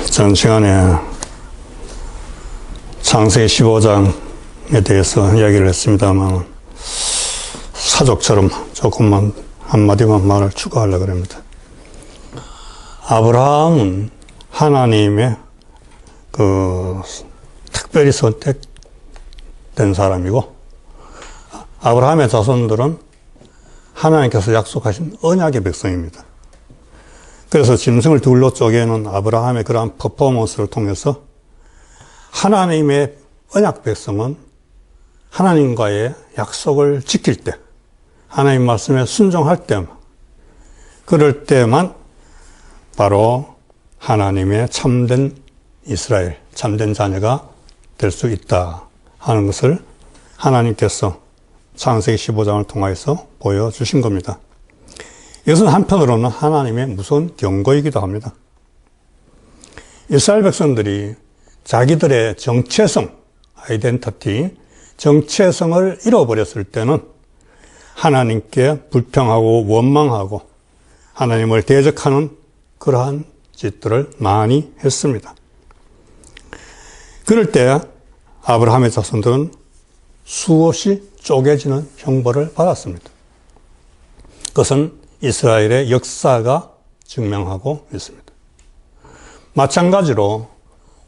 전 시간에 창세기 15장에 대해서 이야기를 했습니다만 사족처럼 조금만 한마디만 말을 추가하려고 합니다. 아브라함은 하나님의 특별히 선택된 사람이고, 아브라함의 자손들은 하나님께서 약속하신 언약의 백성입니다. 그래서 짐승을 둘로 쪼개는 아브라함의 그러한 퍼포먼스를 통해서 하나님의 언약 백성은 하나님과의 약속을 지킬 때, 하나님 말씀에 순종할 때만, 그럴 때만 바로 하나님의 참된 이스라엘, 참된 자녀가 될 수 있다 하는 것을 하나님께서 창세기 15장을 통해서 보여주신 겁니다. 이것은 한편으로는 하나님의 무서운 경고이기도 합니다. 이스라엘 백성들이 자기들의 정체성, 아이덴티티, 정체성을 잃어버렸을 때는 하나님께 불평하고 원망하고 하나님을 대적하는 그러한 짓들을 많이 했습니다. 그럴 때 아브라함의 자손들은 수없이 쪼개지는 형벌을 받았습니다. 그것은 이스라엘의 역사가 증명하고 있습니다. 마찬가지로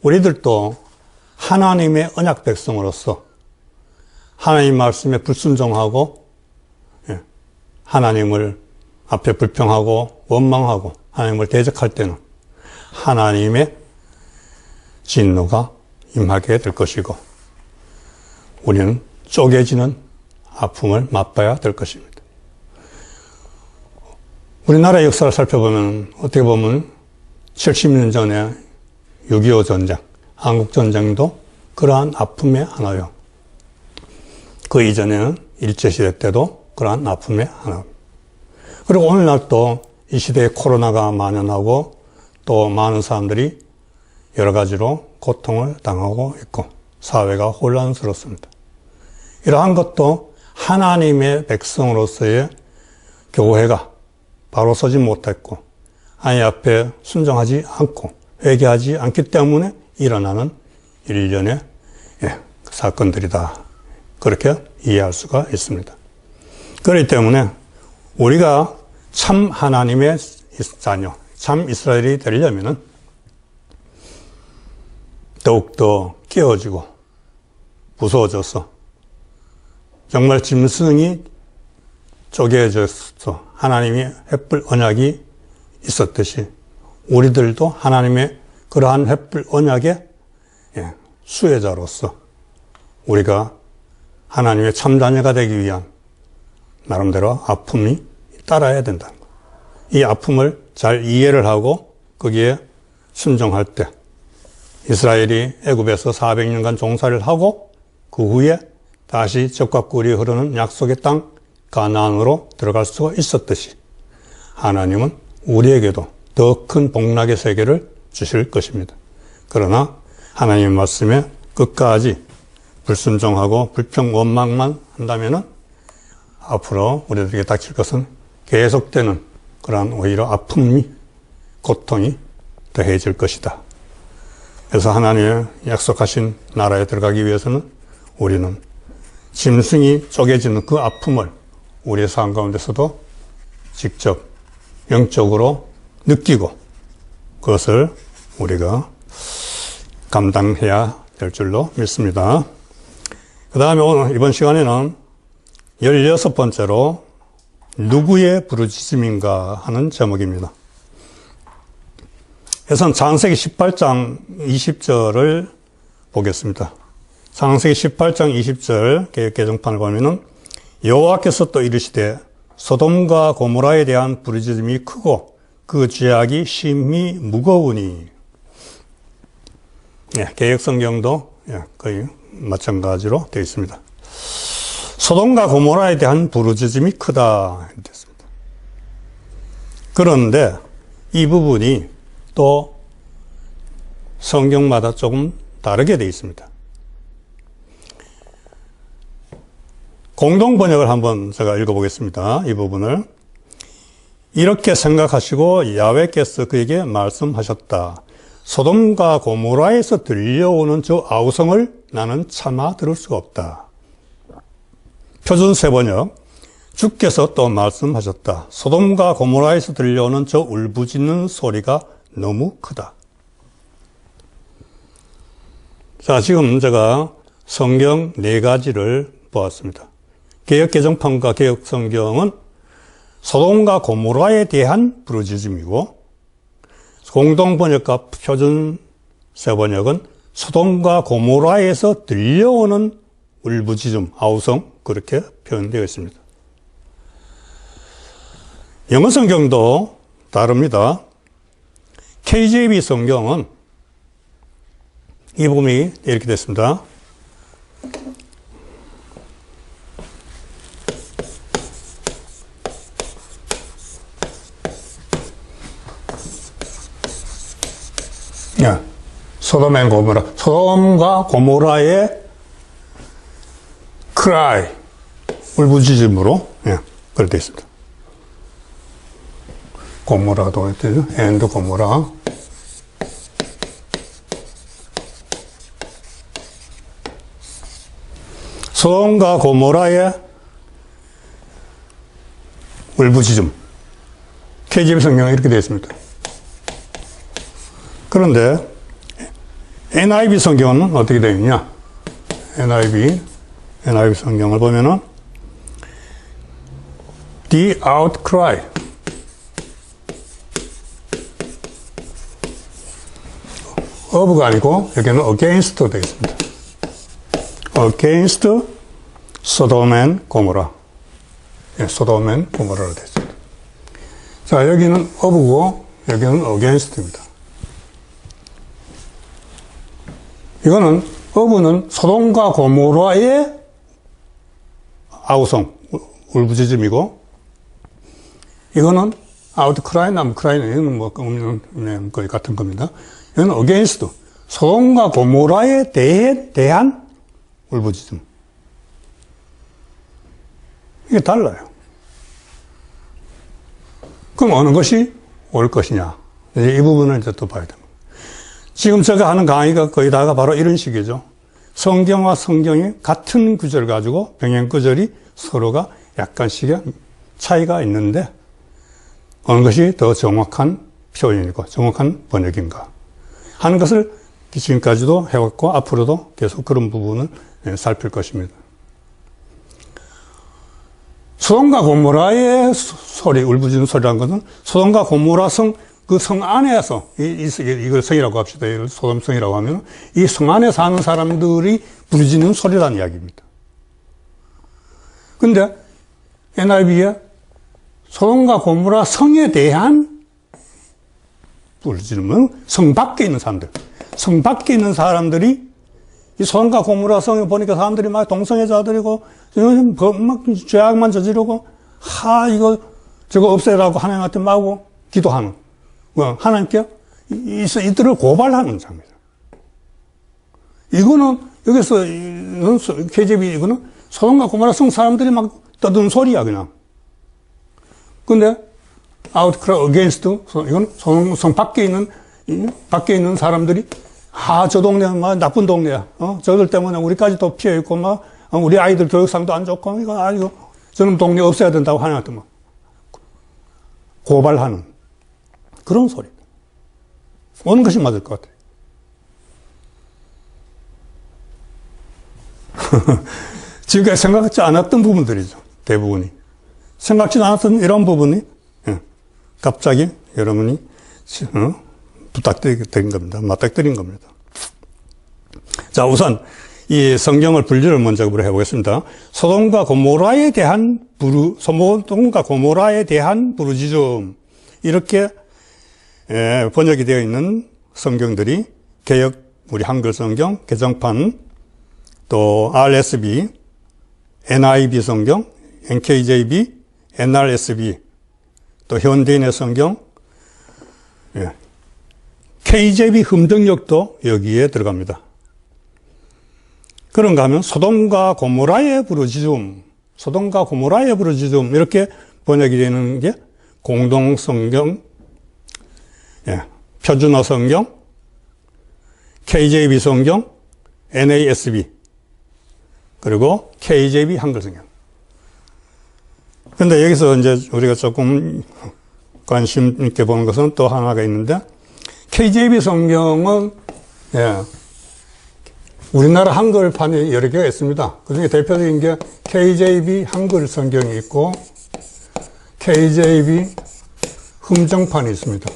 우리들도 하나님의 언약 백성으로서 하나님 말씀에 불순종하고 하나님을 앞에 불평하고 원망하고 하나님을 대적할 때는 하나님의 진노가 임하게 될 것이고 우리는 쪼개지는 아픔을 맛봐야 될 것입니다. 우리나라의 역사를 살펴보면 어떻게 보면 70년 전에 6.25 전쟁, 한국전쟁도 그러한 아픔의 하나요. 그 이전에는 일제시대 때도 그러한 아픔의 하나. 그리고 오늘날 또 이 시대에 코로나가 만연하고 또 많은 사람들이 여러 가지로 고통을 당하고 있고 사회가 혼란스럽습니다. 이러한 것도 하나님의 백성으로서의 교회가 바로 서지 못했고 하나님 앞에 순종하지 않고 회개하지 않기 때문에 일어나는 일련의 사건들이다. 그렇게 이해할 수가 있습니다. 그렇기 때문에 우리가 참 하나님의 자녀, 참 이스라엘이 되려면은 더욱더 깨어지고 무서워져서 정말 짐승이 쪼개져서 하나님의 횃불 언약이 있었듯이 우리들도 하나님의 그러한 횃불 언약의 수혜자로서 우리가 하나님의 참자녀가 되기 위한 나름대로 아픔이 따라야 된다는 것. 이 아픔을 잘 이해를 하고 거기에 순종할 때 이스라엘이 애굽에서 400년간 종살이를 하고 그 후에 다시 젖과 꿀이 흐르는 약속의 땅 가나안으로 들어갈 수가 있었듯이 하나님은 우리에게도 더 큰 복락의 세계를 주실 것입니다. 그러나 하나님의 말씀에 끝까지 불순종하고 불평 원망만 한다면은 앞으로 우리들에게 닥칠 것은 계속되는 그러한 오히려 아픔이 고통이 더해질 것이다. 그래서 하나님의 약속하신 나라에 들어가기 위해서는 우리는 짐승이 쪼개지는 그 아픔을 우리의 삶 가운데서도 직접 영적으로 느끼고 그것을 우리가 감당해야 될 줄로 믿습니다. 그 다음에 오늘 이번 시간에는 16번째로 누구의 부르짖음인가 하는 제목입니다. 그래서 창세기 18장 20절을 보겠습니다. 창세기 18장 20절 개역개정판을 보면은 여호와께서 또 이르시되 소돔과 고모라에 대한 부르짖음이 크고 그 죄악이 심히 무거우니. 개역성경도 거의 마찬가지로 되어 있습니다. 소돔과 고모라에 대한 부르짖음이 크다 됐습니다. 그런데 이 부분이 또 성경마다 조금 다르게 되어 있습니다. 공동 번역을 한번 제가 읽어보겠습니다. 이 부분을. 이렇게 생각하시고 야훼께서 그에게 말씀하셨다. 소돔과 고모라에서 들려오는 저 아우성을 나는 차마 들을 수가 없다. 표준 세번역, 주께서 또 말씀하셨다. 소돔과 고모라에서 들려오는 저 울부짖는 소리가 너무 크다. 자, 지금 제가 성경 4가지를 보았습니다. 개역 개정판과 개역 성경은 소돔과 고모라에 대한 부르짖음이고, 공동 번역과 표준 세번역은 소돔과 고모라에서 들려오는 울부짖음, 아우성, 그렇게 표현되어 있습니다. 영어 성경도 다릅니다. KJV 성경은 이 부분이 이렇게 됐습니다. 소돔 앤 고모라, 소돔과 고모라의 cry, 울부짖음으로 그렇게 되어 있습니다. 고모라도 했죠. and 고모라. 소돔과 고모라의 울부짖음. KJV 성경에 이렇게 되어 있습니다. 그런데 NIV 성경은 어떻게 되어 있냐? NIV 성경을 보면은 the outcry, of가 아니고 여기는 against 되어 있습니다. against Sodom and Gomorrah. Sodom and Gomorrah로 되어 있습니다. 자, 여기는 of고 여기는 against입니다. 이거는 어부는 소돔과 고모라의 아우성, 울부짖음이고, 이거는 아웃크라이, 남크라이는 이거는 뭐 거의 같은 겁니다. 이거는 어게인스트, 소돔과 고모라에 대한 울부짖음. 이게 달라요. 그럼 어느 것이 올 것이냐? 이 부분을 이제 또 봐야 됩니다. 지금 제가 하는 강의가 거의 다가 바로 이런 식이죠. 성경과 성경이 같은 구절 가지고 병행 구절이 서로가 약간씩의 차이가 있는데 어느 것이 더 정확한 표현이고 정확한 번역인가 하는 것을 지금까지도 해왔고 앞으로도 계속 그런 부분을 살필 것입니다. 소돔과 고모라의 소리, 울부짖는 소리라는 것은 소돔과 고모라 그 성 안에서, 이걸 성이라고 합시다. 이걸 소돔성이라고 하면, 이 성 안에 사는 사람들이 부르짖는 소리라는 이야기입니다. 근데, NIV에 소돔과 고모라 성에 대한 부르짖음은 성 밖에 있는 사람들. 성 밖에 있는 사람들이, 이 소돔과 고모라 성에 보니까 사람들이 막 동성애자들이고, 막 죄악만 저지르고, 저거 없애라고 하나님한테 마구 기도하는. 하나님께 이들을 고발하는 장면. 이거는 여기서 KJV 이거는 소돔과 고모라 성 사람들이 막 떠드는 소리야 그냥. 근데 outcry against 이건 성 밖에 있는 사람들이 저 동네는 막 나쁜 동네야. 저들 때문에 우리까지 또 피해 있고 막 우리 아이들 교육상도 안 좋고 이거 저놈 동네 없애야 된다고 하나님한테 막 고발하는. 그런 소리. 어느 것이 맞을 것 같아요. 지금까지 생각하지 않았던 부분들이죠. 대부분이. 생각지 않았던 이런 부분이 갑자기 여러분이 부탁드린 겁니다. 맞닥뜨린 겁니다. 자, 우선 이 성경을 분류를 먼저 해보겠습니다. 소돔과 고모라에 대한 부르짖음. 이렇게 번역이 되어 있는 성경들이 개역, 우리 한글 성경, 개정판, 또 RSV, NIV 성경, NKJV, NRSV, 또 현대인의 성경, KJV 흠정역도 여기에 들어갑니다. 그런가 하면 소돔과 고모라의 부르짖음 이렇게 번역이 되는 게 공동 성경, 표준어 성경, KJV 성경, NASB, 그리고 KJV 한글 성경. 근데 여기서 이제 우리가 조금 관심 있게 보는 것은 또 하나가 있는데, KJV 성경은, 예, 우리나라 한글판이 여러 개가 있습니다. 그 중에 대표적인 게 KJV 한글 성경이 있고, KJV 흠정판이 있습니다.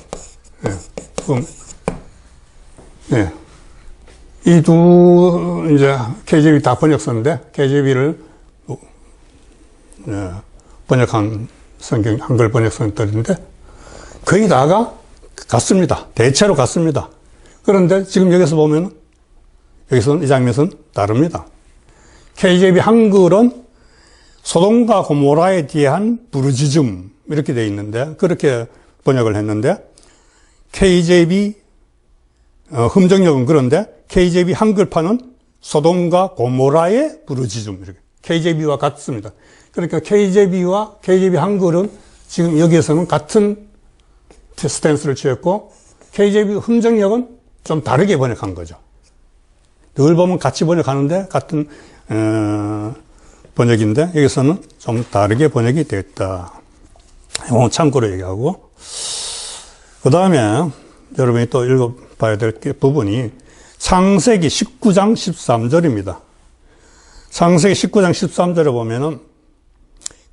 예, 예. 이 두, 이제, KJV 다 번역서인데, KJV를, 예, 번역한 성경, 한글 번역서들인데, 거의 다가 같습니다. 대체로 같습니다. 그런데 지금 여기서 보면, 여기서는, 이 장면에서는 다릅니다. KJV 한글은 소돔과 고모라에 대한 부르짖음, 이렇게 되어 있는데, 그렇게 번역을 했는데, KJV 흠정역은 그런데, KJV 한글판은 소돔과 고모라의 부르짖음, 이렇게. KJV와 같습니다. 그러니까 KJV와 KJV 한글은 지금 여기에서는 같은 스탠스를 취했고, KJV 흠정역은 좀 다르게 번역한 거죠. 늘 보면 같이 번역하는데 같은 번역인데 여기서는 좀 다르게 번역이 됐다. 이건 참고로 얘기하고, 그 다음에 여러분이 또 읽어봐야 될 부분이 창세기 19장 13절입니다. 창세기 19장 13절에 보면은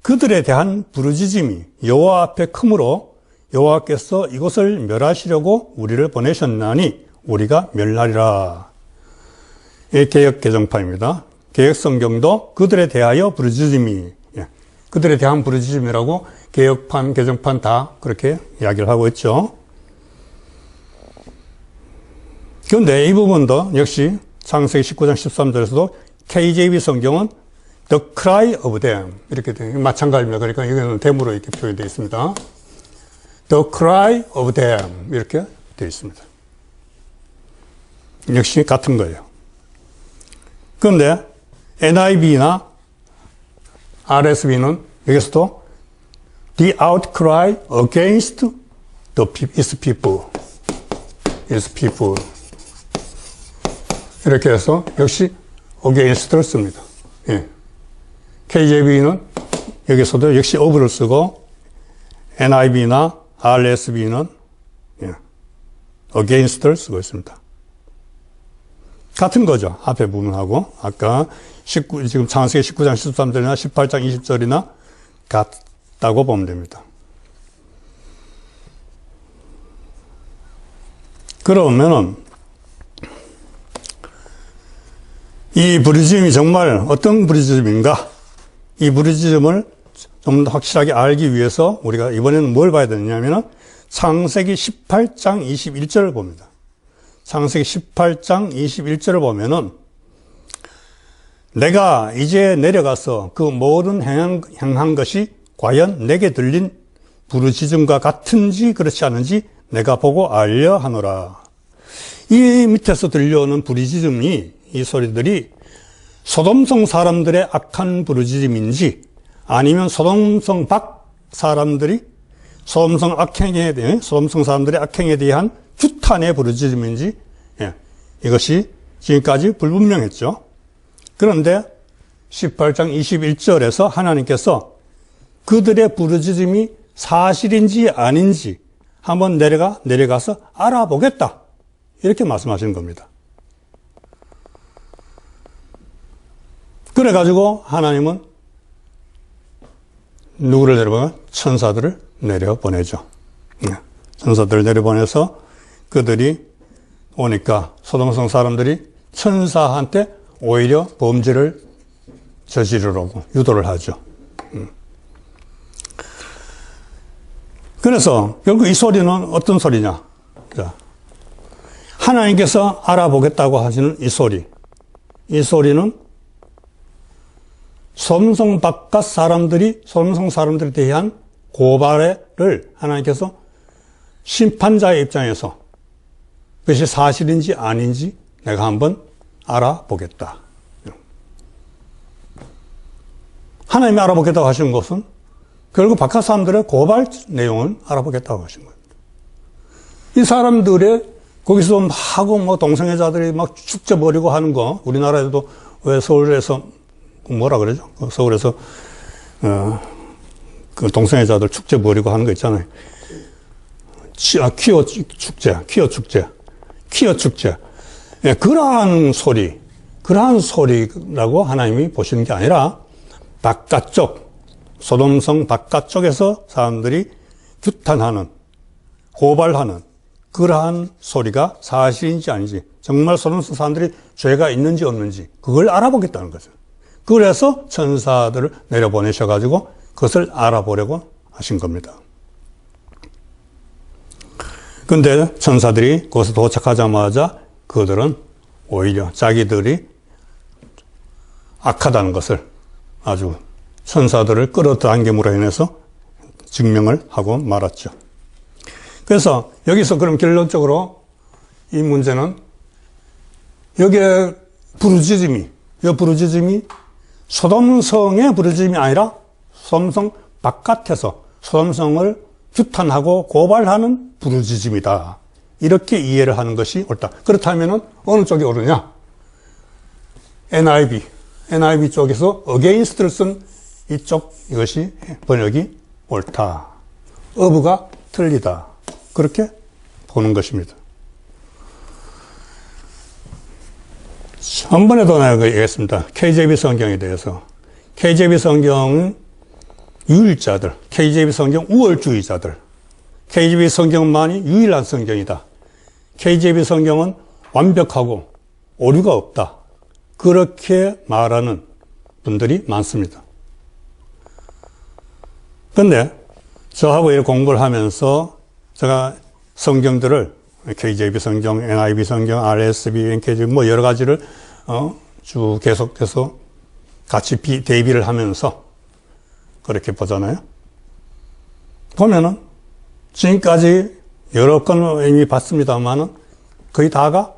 그들에 대한 부르짖음이 여호와 앞에 크므로 여호와께서 이곳을 멸하시려고 우리를 보내셨나니 우리가 멸하리라. 이 개역 개정판입니다. 개역 성경도 그들에 대하여 부르짖음이, 예, 그들에 대한 부르짖음이라고 개역판, 개정판 다 그렇게 이야기를 하고 있죠. 그런데 이 부분도 역시 창세기 19장 13절에서도 KJV 성경은 The cry of them 이렇게 마찬가지입니다. 그러니까 여기는 them으로 이렇게 표현되어 있습니다. The cry of them 이렇게 되어 있습니다. 역시 같은 거예요. 그런데 NIV나 RSV는 여기서도 The outcry against its people 이렇게 해서 역시 against를 씁니다. 예. KJV는 여기서도 역시 of를 쓰고 NIV나 RSV는 예, against를 쓰고 있습니다. 같은 거죠. 앞에 부분하고 아까 지금 창세기 19장 13절이나 18장 20절이나 같다고 보면 됩니다. 그러면은 이 부르짖음이 정말 어떤 부르짖음인가? 이 부르짖음을 좀 더 확실하게 알기 위해서 우리가 이번에는 뭘 봐야 되느냐면은 창세기 18장 21절을 봅니다. 창세기 18장 21절을 보면은 내가 이제 내려가서 그 모든 행한 것이 과연 내게 들린 부르짖음과 같은지 그렇지 않은지 내가 보고 알려 하노라. 이 밑에서 들려오는 부르짖음이 이 소리들이 소돔성 사람들의 악한 부르짖음인지 아니면 소돔성 밖 사람들이 소돔성 사람들의 악행에 대한 규탄의 부르짖음인지 예, 이것이 지금까지 불분명했죠. 그런데 18장 21절에서 하나님께서 그들의 부르짖음이 사실인지 아닌지 한번 내려가서 알아보겠다. 이렇게 말씀하시는 겁니다. 그래가지고 하나님은 누구를 내려보내? 천사들을 내려보내죠. 천사들을 내려보내서 그들이 오니까 소돔성 사람들이 천사한테 오히려 범죄를 저지르려고 유도를 하죠. 그래서 결국 이 소리는 어떤 소리냐? 하나님께서 알아보겠다고 하시는 이 소리는 소돔성 바깥 소돔성 사람들에 대한 고발을 하나님께서 심판자의 입장에서 그것이 사실인지 아닌지 내가 한번 알아보겠다. 하나님이 알아보겠다고 하신 것은 결국 바깥 사람들의 고발 내용을 알아보겠다고 하신 겁니다. 이 사람들의 거기서 막 하고 뭐 동성애자들이 막 축제 벌이고 하는 거, 우리나라에도 왜 서울에서 뭐라 그러죠? 서울에서 그 동성애자들 축제 벌이고 하는 거 있잖아요. 퀴어 축제. 예, 그러한 소리라고 하나님이 보시는 게 아니라 바깥쪽, 소돔성 바깥쪽에서 사람들이 규탄하는, 고발하는 그러한 소리가 사실인지 아닌지, 정말 소돔성 사람들이 죄가 있는지 없는지 그걸 알아보겠다는 거죠. 그래서 천사들을 내려보내셔가지고 그것을 알아보려고 하신 겁니다. 근데 천사들이 거기서 도착하자마자 그들은 오히려 자기들이 악하다는 것을 아주 천사들을 끌어당김으로 인해서 증명을 하고 말았죠. 그래서 여기서 그럼 결론적으로 이 문제는 여기에 부르짖음이 소돔성의 부르짖음이 아니라 소돔성 바깥에서 소돔성을 규탄하고 고발하는 부르짖음이다. 이렇게 이해를 하는 것이 옳다. 그렇다면 어느 쪽이 옳으냐? NIV 쪽에서 against를 쓴 이것이 번역이 옳다. of가 틀리다. 그렇게 보는 것입니다. 한 번에 더 내가 얘기했습니다. KJV 성경에 대해서. KJV 성경은 유일자들, KJV 성경 우월주의자들, KJV 성경만이 유일한 성경이다. KJV 성경은 완벽하고 오류가 없다. 그렇게 말하는 분들이 많습니다. 그런데 저하고 이렇게 공부를 하면서 제가 성경들을 KJV 성경, NIV 성경, RSV, NKJV 뭐 여러 가지를 쭉 계속해서 같이 대비를 하면서 그렇게 보잖아요. 보면은 지금까지 여러 건 이미 봤습니다만은 거의 다가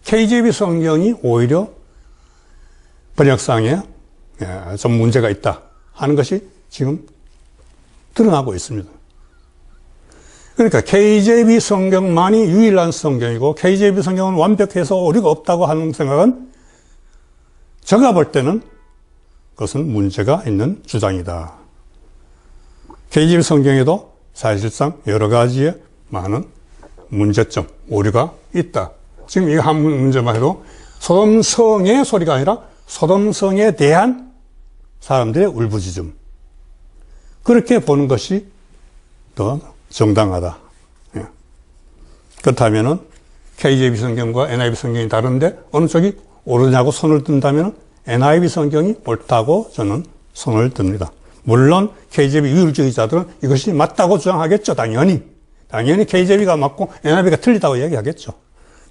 KJV 성경이 오히려 번역상에 좀 문제가 있다 하는 것이 지금 드러나고 있습니다. 그러니까 KJV 성경만이 유일한 성경이고 KJV 성경은 완벽해서 오류가 없다고 하는 생각은 제가 볼 때는 그것은 문제가 있는 주장이다. KJV 성경에도 사실상 여러 가지의 많은 문제점, 오류가 있다. 지금 이 한 문제만 해도 소돔성의 소리가 아니라 소돔성에 대한 사람들의 울부짖음. 그렇게 보는 것이 더 정당하다. 예. 그렇다면은 KJV 성경과 NIV 성경이 다른데 어느 쪽이 옳으냐고 손을 든다면 NIV 성경이 옳다고 저는 손을 듭니다. 물론 KJV 유일주의자들은 이것이 맞다고 주장하겠죠. 당연히 KJV가 맞고 NIV가 틀리다고 얘기하겠죠.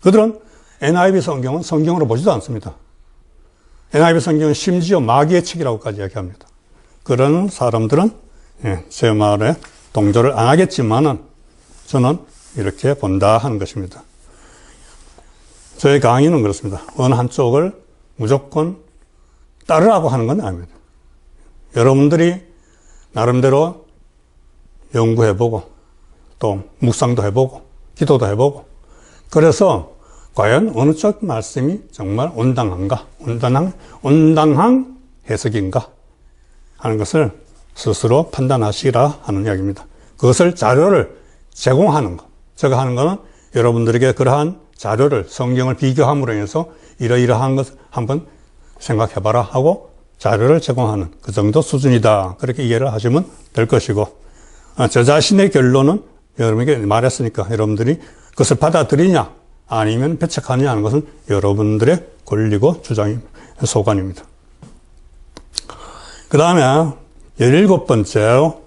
그들은 NIV 성경은 성경으로 보지도 않습니다. NIV 성경은 심지어 마귀의 책이라고까지 얘기합니다. 그런 사람들은 제 말에 동조를 안 하겠지만은 저는 이렇게 본다 하는 것입니다. 저의 강의는 그렇습니다. 어느 한쪽을 무조건 따르라고 하는 건 아닙니다. 여러분들이 나름대로 연구해보고 또 묵상도 해보고 기도도 해보고 그래서 과연 어느 쪽 말씀이 정말 온당한가, 온당한 해석인가 하는 것을 스스로 판단하시라 하는 이야기입니다. 그것을 자료를 제공하는 것. 제가 하는 것은 여러분들에게 그러한 자료를 성경을 비교함으로 인해서 이러이러한 것을 한번 생각해봐라 하고 자료를 제공하는 그 정도 수준이다. 그렇게 이해를 하시면 될 것이고 저 자신의 결론은 여러분에게 말했으니까 여러분들이 그것을 받아들이냐 아니면 배척하느냐 하는 것은 여러분들의 권리고 주장입니다. 소관입니다. 그 다음에 17번째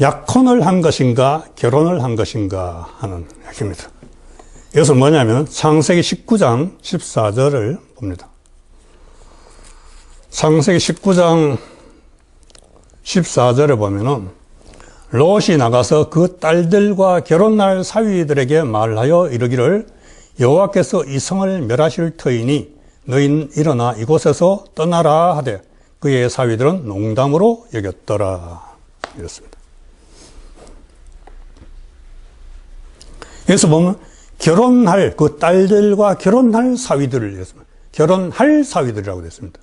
약혼을 한 것인가 결혼을 한 것인가 하는 얘기입니다. 이것은 뭐냐면 창세기 19장 14절을 봅니다. 창세기 19장 14절에 보면은 롯이 나가서 그 딸들과 결혼할 사위들에게 말하여 이르기를 여호와께서 이 성을 멸하실 터이니 너희는 일어나 이곳에서 떠나라 하되 그의 사위들은 농담으로 여겼더라. 이렇습니다. 여기서 보면 결혼할, 그 딸들과 결혼할 사위들을 얘기했습니다. 결혼할 사위들이라고 됐습니다.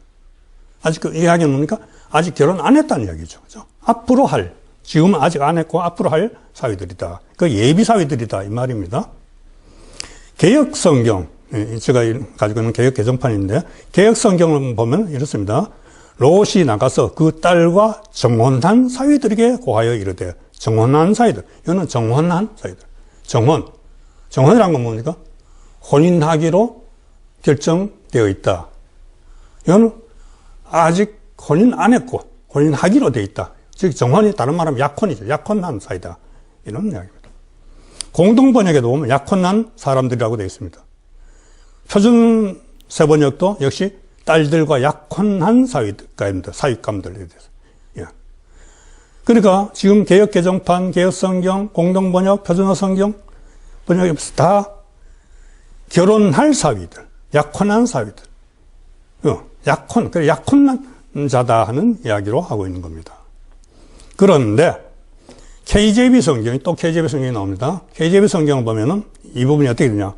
아직 그 이야기는 뭡니까? 아직 결혼 안 했다는 이야기죠. 그죠? 앞으로 할, 지금은 아직 안 했고 앞으로 할 사위들이다. 그 예비 사위들이다. 이 말입니다. 개역 성경, 제가 가지고 있는 개역 개정판인데, 개역 성경을 보면 이렇습니다. 롯이 나가서 그 딸과 정혼한 사위들에게 고하여 이르되, 정혼한 사위들. 이거는 정혼한 사위들. 정혼이란 건 뭡니까? 혼인하기로 결정되어 있다. 이거는 아직 혼인 안 했고, 혼인하기로 되어 있다. 즉, 정혼이 다른 말하면 약혼이죠. 약혼한 사이다. 이런 이야기입니다. 공동번역에도 보면 약혼한 사람들이라고 되어 있습니다. 표준 세번역도 역시 딸들과 약혼한 사윗감들에 대해서. 예. 그러니까 지금 개역개정판, 개역성경, 공동번역, 표준어 성경 번역에 다 결혼할 사위들, 약혼한 사위들. 약혼한 자다 하는 이야기로 하고 있는 겁니다. 그런데 KJV 성경이 또 KJV 성경이 나옵니다. KJV 성경을 보면은 이 부분이 어떻게 되냐?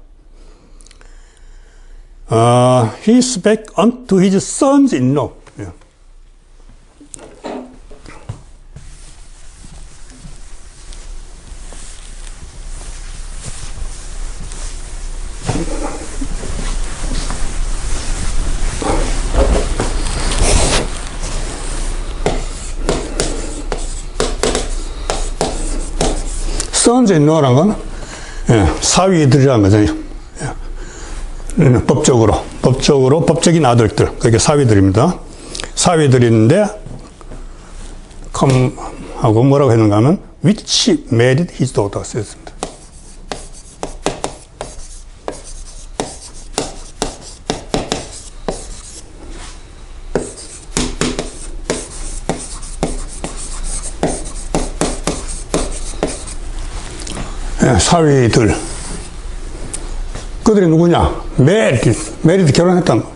He spake unto his sons-in-law. sons-in-law란 건 사위들이라는 거죠. 법적으로 법적인 아들들, 그게 사위들입니다. 사위들인데 하고 뭐라고 했는가 하면 which married his daughters 했습니다. 사위들. 그들이 누구냐? 메리드 결혼했다는 거.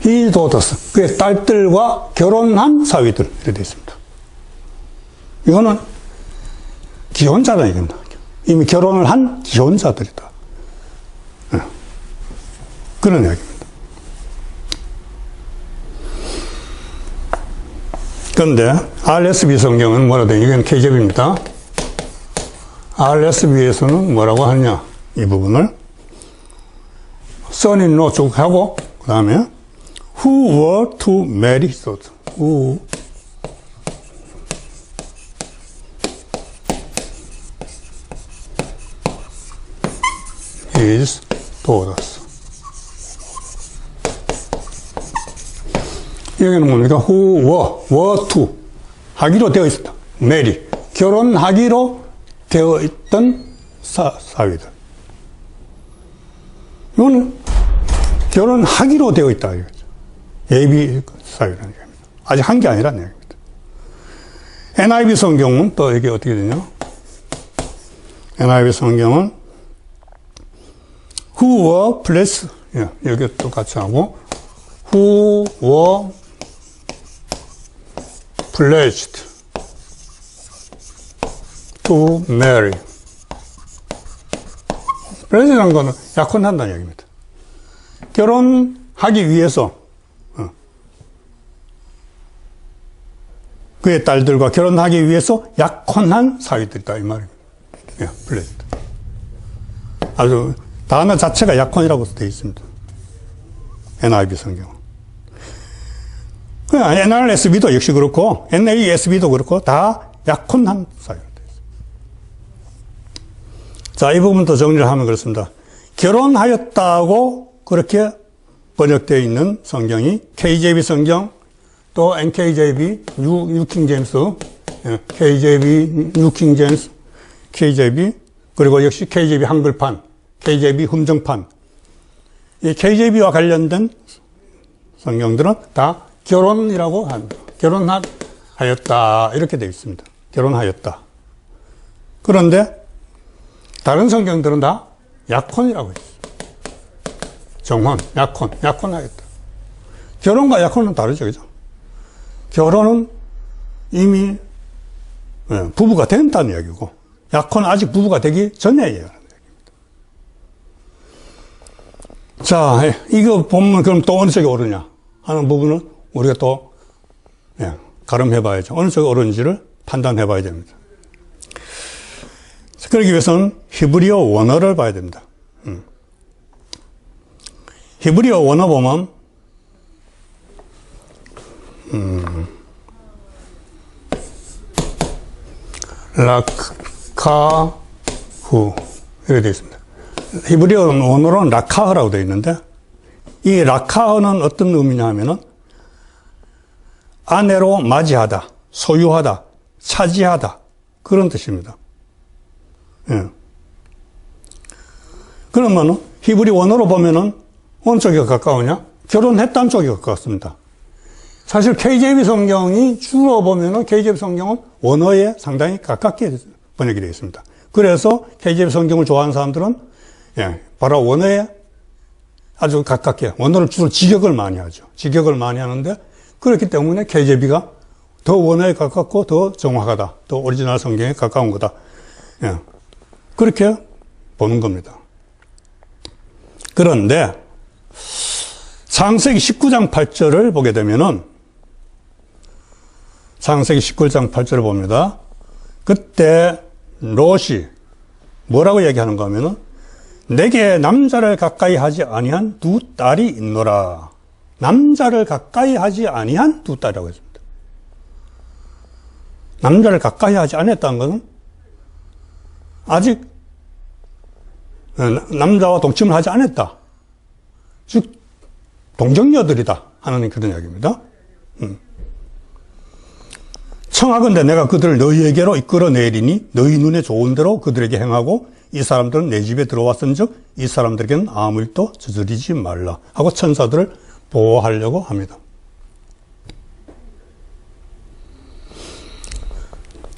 His daughters. 그의 딸들과 결혼한 사위들. 이렇게 되어 있습니다. 이거는 기혼자다, 이겁니다. 이미 결혼을 한 기혼자들이다. 그런 이야기입니다. 그런데 RSV 성경은 뭐라 되냐? 이건 KJV입니다. RSV에서는 뭐라고 하느냐? 이 부분을 son-in-law 쭉 하고 그 다음에 who were to marry his daughter. who his daughters. 여기는 뭡니까? who were to 하기로 되어 있었다. marry 결혼하기로 되어 있던 사위들. 이거는 결혼하기로 되어 있다. 이거죠. 예비 사위라는 얘기입니다. 아직 한 게 아니라는 얘기입니다. NIV 성경은 또 이게 어떻게 되냐? NIV 성경은 who were blessed. 여기 똑같이 하고 who were pledged to marry. pledge라는 거는 약혼한다는 얘기입니다. 결혼하기 위해서 그의 딸들과 결혼하기 위해서 약혼한 사위들이다 이 말입니다. pledged. 아주 단어 자체가 약혼이라고 되어 있습니다. NIV 성경. NRSV도 역시 그렇고 NASB도 그렇고 다 약혼한 사위로 되어 있습니다. 자, 이 부분도 정리를 하면 그렇습니다. 결혼하였다고 그렇게 번역되어 있는 성경이 KJV 성경, 또 NKJV, 뉴킹제임스, KJV, 뉴킹제임스, KJV, 그리고 역시 KJV 한글판, KJV hum정판. 이 KJV와 관련된 성경들은 다 결혼이라고 합니다. 결혼하였다 이렇게 되어 있습니다. 결혼하였다. 그런데 다른 성경들은 다 약혼이라고 했어요. 정혼, 약혼하였다. 결혼과 약혼은 다르죠, 그죠? 결혼은 이미 부부가 된다는 이야기고, 약혼은 아직 부부가 되기 전에 얘기하는 이야기입니다. 자, 이거 보면 그럼 또 어느 쪽이 옳으냐 하는 부분은 우리가 또 가름해 봐야죠. 어느 쪽이 옳은지를 판단해 봐야 됩니다. 그러기 위해서는 히브리어 원어를 봐야 됩니다. 히브리어 원어 보면 라카후 이렇게 되어 있습니다. 히브리어 원어로는 라카흐라고 되어 있는데 이 라카흐는 어떤 의미냐 하면은 아내로 맞이하다, 소유하다, 차지하다 그런 뜻입니다. 예. 그러면 히브리 원어로 보면은 어느 쪽이 가까우냐? 결혼했다는 쪽이 가깝습니다. 사실 KJV 성경이 주로 보면은 KJV 성경은 원어에 상당히 가깝게 번역이 되어 있습니다. 그래서 KJV 성경을 좋아하는 사람들은 바로 원어에 아주 가깝게 원어를 주로 직역을 많이 하죠. 직역을 많이 하는데 그렇기 때문에 KJV가 더 원어에 가깝고 더 정확하다. 더 오리지널 성경에 가까운 거다. 그렇게 보는 겁니다. 그런데 창세기 19장 8절을 보게 되면은 창세기 19장 8절을 봅니다. 그때 롯이 뭐라고 얘기하는가 하면은 내게 남자를 가까이 하지 아니한 두 딸이 있노라. 남자를 가까이 하지 아니한 두 딸이라고 했습니다. 남자를 가까이 하지 않았다는 것은 아직 남자와 동침을 하지 않았다. 즉 동정녀들이다 하는 그런 이야기입니다. 청하건대 내가 그들을 너희에게로 이끌어내리니 너희 눈에 좋은 대로 그들에게 행하고 이 사람들은 내 집에 들어왔은즉 이 사람들에게는 아무 일도 저지르지 말라 하고 천사들을 보호하려고 합니다.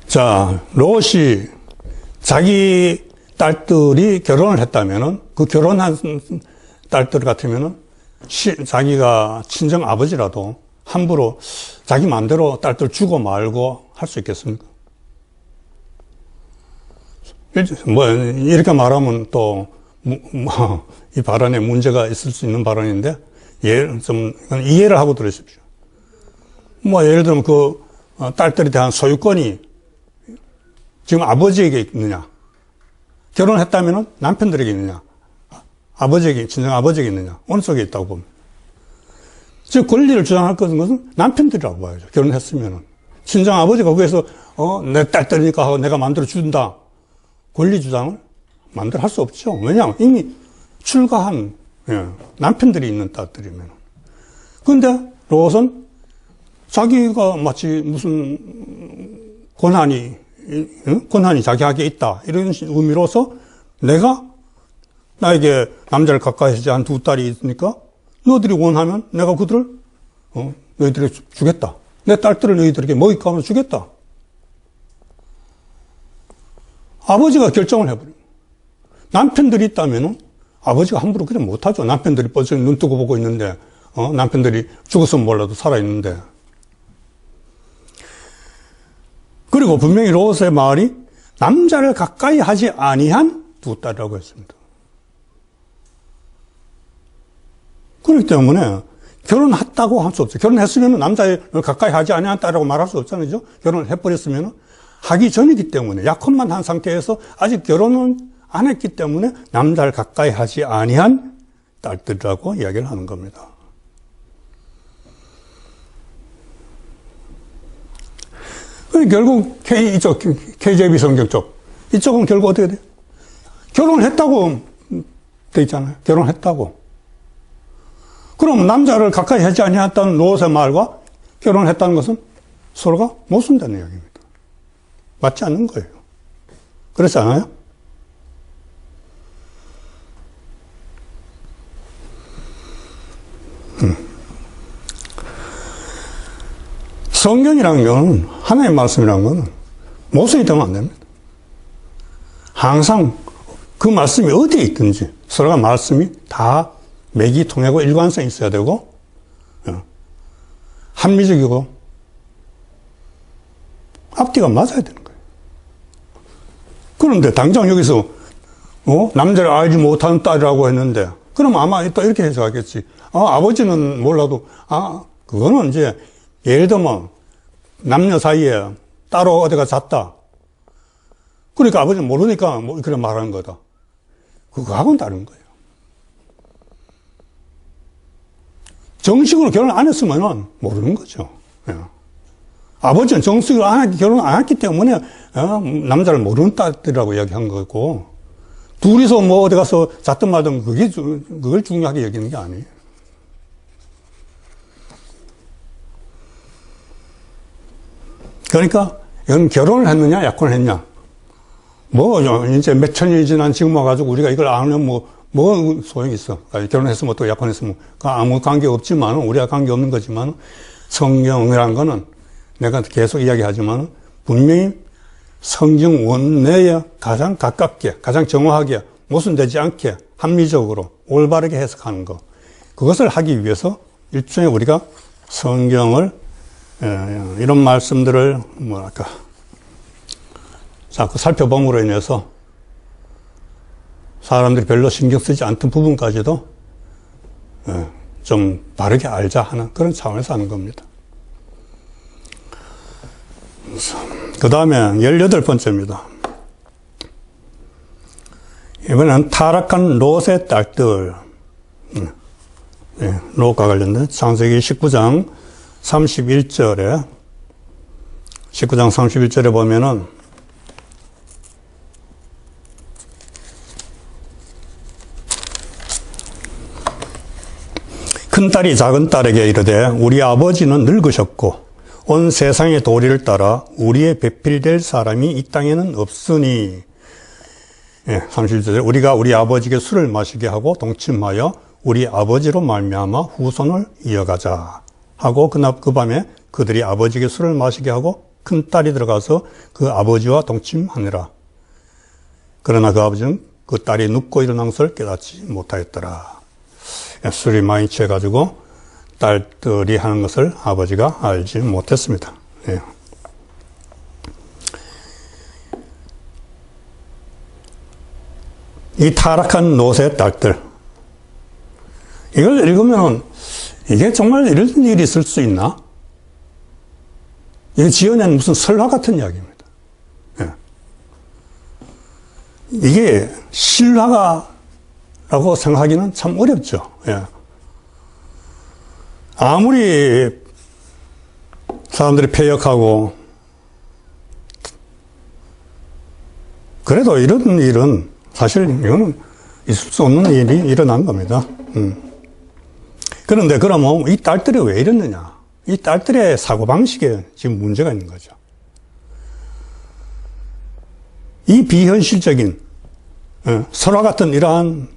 자, 롯이 자기 딸들이 결혼을 했다면은 그 결혼한 딸들 같으면은 자기가 친정 아버지라도 함부로 자기 마음대로 딸들 주고 말고 할 수 있겠습니까? 뭐 이렇게 말하면 또 이 발언에 문제가 있을 수 있는 발언인데 좀 이해를 하고 들으십시오. 뭐 예를 들면 그 딸들에 대한 소유권이 지금 아버지에게 있느냐? 결혼했다면은 남편들에게 있느냐? 아버지에게, 친정 아버지에게 있느냐? 어느 쪽에 있다고 봅니다. 즉, 권리를 주장할 것은 남편들이라고 봐야죠. 결혼했으면은. 친정 아버지가 거기에서, 내 딸들이니까 하고 내가 마음대로 준다. 권리 주장을 마음대로 할 수 없죠. 왜냐하면 이미 출가한, 남편들이 있는 딸들이면. 근데, 롯은 자기가 마치 무슨 권한이 자기에게 있다. 이런 의미로서 내가 나에게 남자를 가까이 하지 않은 두 딸이 있으니까 너희들이 원하면 내가 그들을 너희들에게 주겠다. 내 딸들을 너희들에게 먹잇감으로 주겠다. 아버지가 결정을 해버려요. 남편들이 있다면 아버지가 함부로 그냥 못하죠. 남편들이 벌써 눈 뜨고 보고 있는데 남편들이 죽었으면 몰라도 살아있는데. 그리고 분명히 롯의 말이 남자를 가까이 하지 아니한 두 딸이라고 했습니다. 그렇기 때문에 결혼했다고 할 수 없죠. 결혼했으면 남자를 가까이 하지 아니한 딸이라고 말할 수 없잖아요. 결혼을 해버렸으면 하기 전이기 때문에 약혼만 한 상태에서 아직 결혼은 안 했기 때문에 남자를 가까이 하지 아니한 딸들이라고 이야기를 하는 겁니다. 결국 이쪽 KJV 성경 쪽 이쪽은 결국 어떻게 돼요? 결혼했다고 돼 있잖아요. 결혼했다고. 그럼 남자를 가까이 하지 아니했다는 롯의 말과 결혼했다는 것은 서로가 못 쓴다는 이야기입니다. 맞지 않는 거예요. 그렇지 않아요? 성경이라는 건, 하나님의 말씀이라는 건 모순이 되면 안 됩니다. 항상 그 말씀이 어디에 있든지 서로가 말씀이 다 맥이 통하고 일관성이 있어야 되고 합리적이고 앞뒤가 맞아야 되는 거예요. 그런데 당장 여기서 남자를 알지 못하는 딸이라고 했는데 그럼 아마 또 이렇게 해석하겠지. 아버지는 몰라도, 그거는 이제, 예를 들면, 남녀 사이에 따로 어디가 잤다. 그러니까 아버지는 모르니까 뭐 그런 말하는 거다. 그거하고는 다른 거예요. 정식으로 결혼 안 했으면 모르는 거죠. 예. 아버지는 정식으로 결혼 안 했기 때문에 남자를 모르는 딸들이라고 이야기한 거고, 둘이서 뭐 어디 가서 잤든 말든 그걸 중요하게 여기는 게 아니에요. 그러니까 이건 결혼을 했느냐 약혼을 했냐, 뭐 이제 몇 천년이 지난 지금 와가지고 우리가 이걸 아는 뭐 소용이 있어. 결혼했으면 또 약혼했으면 아무 관계 없지만, 우리가 관계 없는 거지만, 성경이라는 거는 내가 계속 이야기하지만 분명히 성경 원내에 가장 가깝게, 가장 정확하게, 모순되지 않게 합리적으로 올바르게 해석하는 것, 그것을 하기 위해서 일종의 우리가 성경을 이런 말씀들을 자꾸 살펴봄으로 인해서 사람들이 별로 신경 쓰지 않던 부분까지도 좀 바르게 알자 하는 그런 차원에서 하는 겁니다. 그 다음에 18번째입니다. 이번에는 타락한 롯의 딸들. 롯과 관련된 창세기 19장 31절에 보면은 큰딸이 작은딸에게 이르되 우리 아버지는 늙으셨고 온 세상의 도리를 따라 우리의 배필될 사람이 이 땅에는 없으니, 31절에 우리가 우리 아버지에게 술을 마시게 하고 동침하여 우리 아버지로 말미암아 후손을 이어가자 하고, 그 밤에 그들이 아버지에게 술을 마시게 하고 큰딸이 들어가서 그 아버지와 동침하니라. 그러나 그 아버지는 그 딸이 눕고 일어난 것을 깨닫지 못하였더라. 술이 많이 취해가지고 딸들이 하는 것을 아버지가 알지 못했습니다. 예. 이 타락한 롯의 딸들, 이걸 읽으면 이게 정말 이런 일이 있을 수 있나? 이게 지어낸 무슨 설화 같은 이야기입니다. 예. 이게 실화가라고 생각하기는 참 어렵죠. 예. 아무리 사람들이 패역하고 그래도 이런 일은 사실 이거는 있을 수 없는 일이 일어난 겁니다. 그런데 그러면 이 딸들이 왜 이랬느냐? 이 딸들의 사고방식에 지금 문제가 있는 거죠. 이 비현실적인 설화 같은 이러한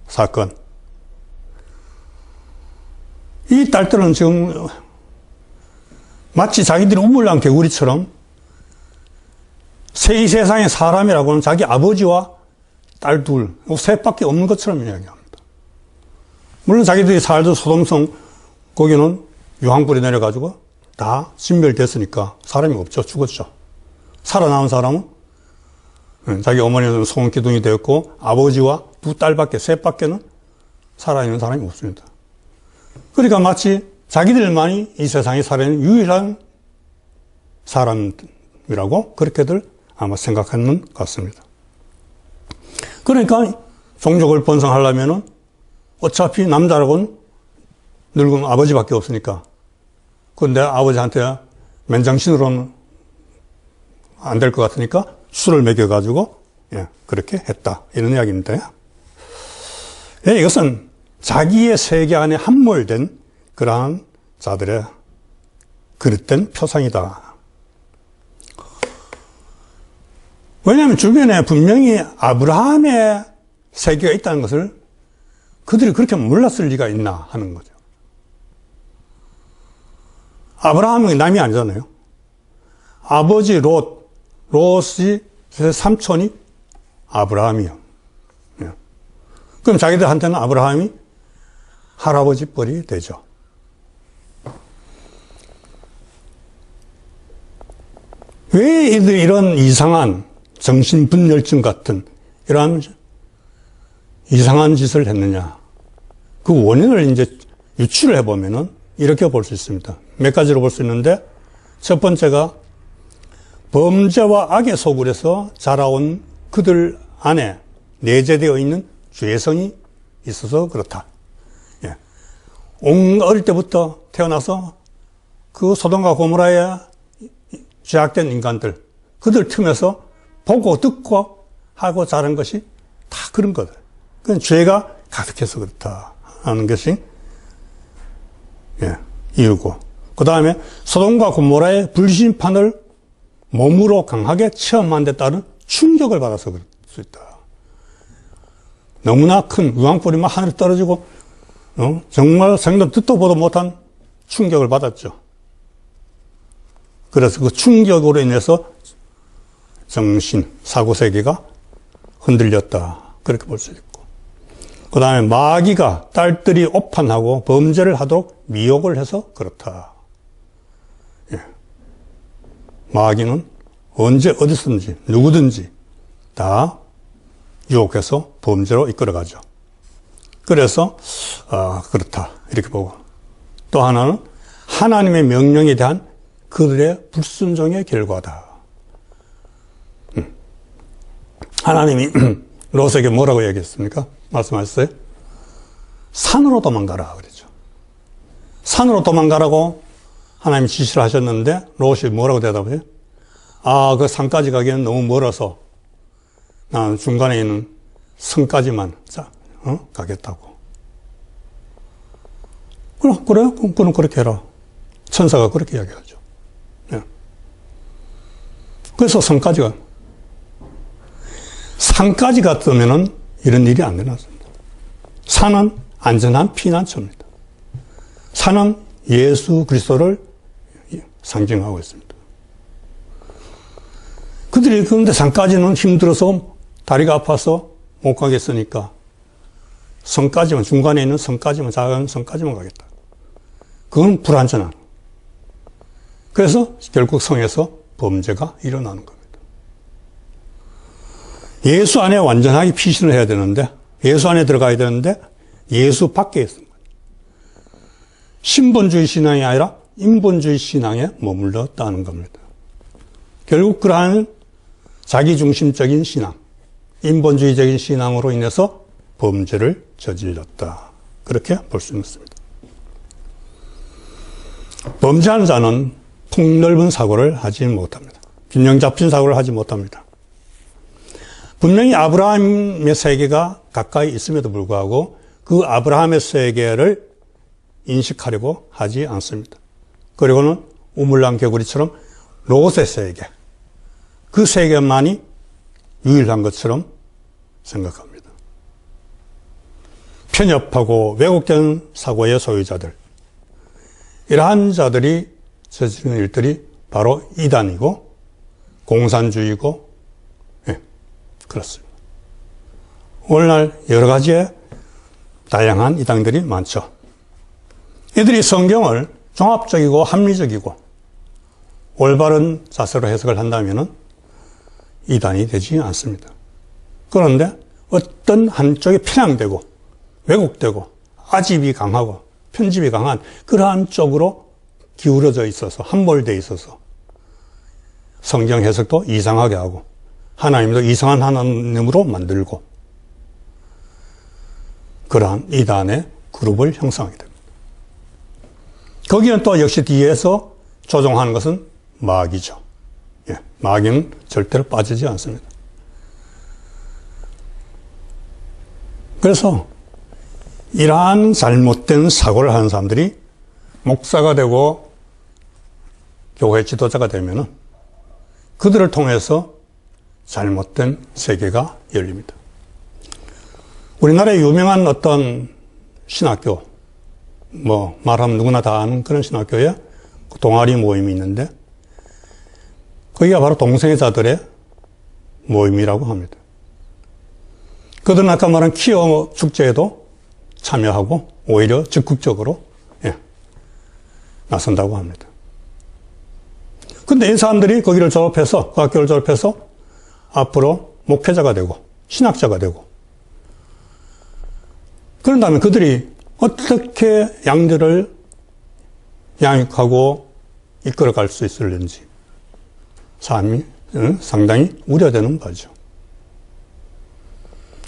사건, 이 딸들은 지금 마치 자기들이 우물랑 개구리처럼 이 세상의 사람이라고는 자기 아버지와 딸 둘, 셋밖에 없는 것처럼 이야기합니다. 물론 자기들이 살던 소돔성 거기는 유황불이 내려가지고 다 진멸됐으니까 사람이 없죠. 죽었죠. 살아남은 사람은 자기 어머니는 소금기둥이 되었고 아버지와 두 딸밖에, 셋밖에는 살아있는 사람이 없습니다. 그러니까 마치 자기들만이 이 세상에 살아있는 유일한 사람이라고 그렇게들 아마 생각하는 것 같습니다. 그러니까 종족을 번성하려면은 어차피 남자라고는 늙은 아버지밖에 없으니까 그런데 아버지한테 맨정신으로는 안 될 것 같으니까 술을 먹여가지고 그렇게 했다, 이런 이야기입니다. 이것은 자기의 세계 안에 함몰된 그러한 자들의 그릇된 표상이다. 왜냐하면 주변에 분명히 아브라함의 세계가 있다는 것을 그들이 그렇게 몰랐을 리가 있나 하는 거죠. 아브라함이 남이 아니잖아요. 아버지 롯이 삼촌이 아브라함이요. 그럼 자기들한테는 아브라함이 할아버지 뻘이 되죠. 왜 이런 이상한 정신분열증 같은 이러한 이상한 짓을 했느냐. 그 원인을 이제 유추를 해보면은 이렇게 볼 수 있습니다. 몇 가지로 볼 수 있는데, 첫 번째가 범죄와 악의 소굴에서 자라온 그들 안에 내재되어 있는 죄성이 있어서 그렇다. 예. 어릴 때부터 태어나서 그 소돔과 고모라에 죄악된 인간들, 그들 틈에서 보고 듣고 하고 자란 것이 다 그런 거다. 그건 죄가 가득해서 그렇다 하는 것이 이유고, 그 다음에 소돔과 고모라의 불심판을 몸으로 강하게 체험한 데 따른 충격을 받아서 그럴 수 있다. 너무나 큰 우왕불이 막 하늘에 떨어지고 정말 생전 듣도 보도 못한 충격을 받았죠. 그래서 그 충격으로 인해서 정신, 사고세계가 흔들렸다. 그렇게 볼 수 있고, 그 다음에 마귀가 딸들이 오판하고 범죄를 하도록 미혹을 해서 그렇다. 예. 마귀는 언제 어디서든지 누구든지 다 유혹해서 범죄로 이끌어가죠. 그래서 그렇다 이렇게 보고, 또 하나는 하나님의 명령에 대한 그들의 불순종의 결과다. 하나님이 롯에게 뭐라고 얘기했습니까? 말씀하셨어요? 산으로 도망가라 그랬죠. 산으로 도망가라고 하나님이 지시를 하셨는데 롯이 뭐라고 대답해요? 그 산까지 가기에는 너무 멀어서 나는 중간에 있는 성까지만 가겠다고. 그래? 그럼 그렇게 해라. 천사가 그렇게 이야기하죠. 네. 그래서 산까지 갔으면은 이런 일이 안 일어났습니다. 산은 안전한 피난처입니다. 산은 예수 그리스도를 상징하고 있습니다. 그들이 그런데 산까지는 힘들어서 다리가 아파서 못 가겠으니까 성까지만, 중간에 있는 성까지만, 작은 성까지만 가겠다. 그건 불안전한. 그래서 결국 성에서 범죄가 일어나는 겁니다. 예수 안에 완전하게 피신을 해야 되는데, 예수 안에 들어가야 되는데 예수 밖에 있습니다. 신본주의 신앙이 아니라 인본주의 신앙에 머물렀다는 겁니다. 결국 그러한 자기중심적인 신앙, 인본주의적인 신앙으로 인해서 범죄를 저질렀다. 그렇게 볼 수 있습니다. 범죄하는 자는 폭넓은 사고를 하지 못합니다. 균형 잡힌 사고를 하지 못합니다. 분명히 아브라함의 세계가 가까이 있음에도 불구하고 그 아브라함의 세계를 인식하려고 하지 않습니다. 그리고는 우물랑 개구리처럼 롯의 세계, 그 세계만이 유일한 것처럼 생각합니다. 편협하고 왜곡된 사고의 소유자들, 이러한 자들이 저지르는 일들이 바로 이단이고 공산주의고, 그렇습니다. 오늘날 여러 가지의 다양한 이단들이 많죠. 이들이 성경을 종합적이고 합리적이고 올바른 자세로 해석을 한다면 이단이 되지 않습니다. 그런데 어떤 한쪽에 편향되고 왜곡되고 아집이 강하고 편집이 강한 그러한 쪽으로 기울어져 있어서 함몰되어 있어서 성경 해석도 이상하게 하고 하나님도 이상한 하나님으로 만들고 그러한 이단의 그룹을 형성하게 됩니다. 거기는 또 역시 뒤에서 조종하는 것은 마귀죠. 마귀는 절대로 빠지지 않습니다. 그래서 이러한 잘못된 사고를 하는 사람들이 목사가 되고 교회 지도자가 되면은 그들을 통해서 잘못된 세계가 열립니다. 우리나라에 유명한 어떤 신학교, 말하면 누구나 다 아는 그런 신학교에 동아리 모임이 있는데 거기가 바로 동성애자들의 모임이라고 합니다. 그들은 아까 말한 퀴어 축제에도 참여하고 오히려 적극적으로 나선다고 합니다. 근데 이 사람들이 거기를 졸업해서, 그 학교를 졸업해서 앞으로 목회자가 되고 신학자가 되고 그런다면 그들이 어떻게 양들을 양육하고 이끌어갈 수 있을는지 삶이 상당히 우려되는 바죠.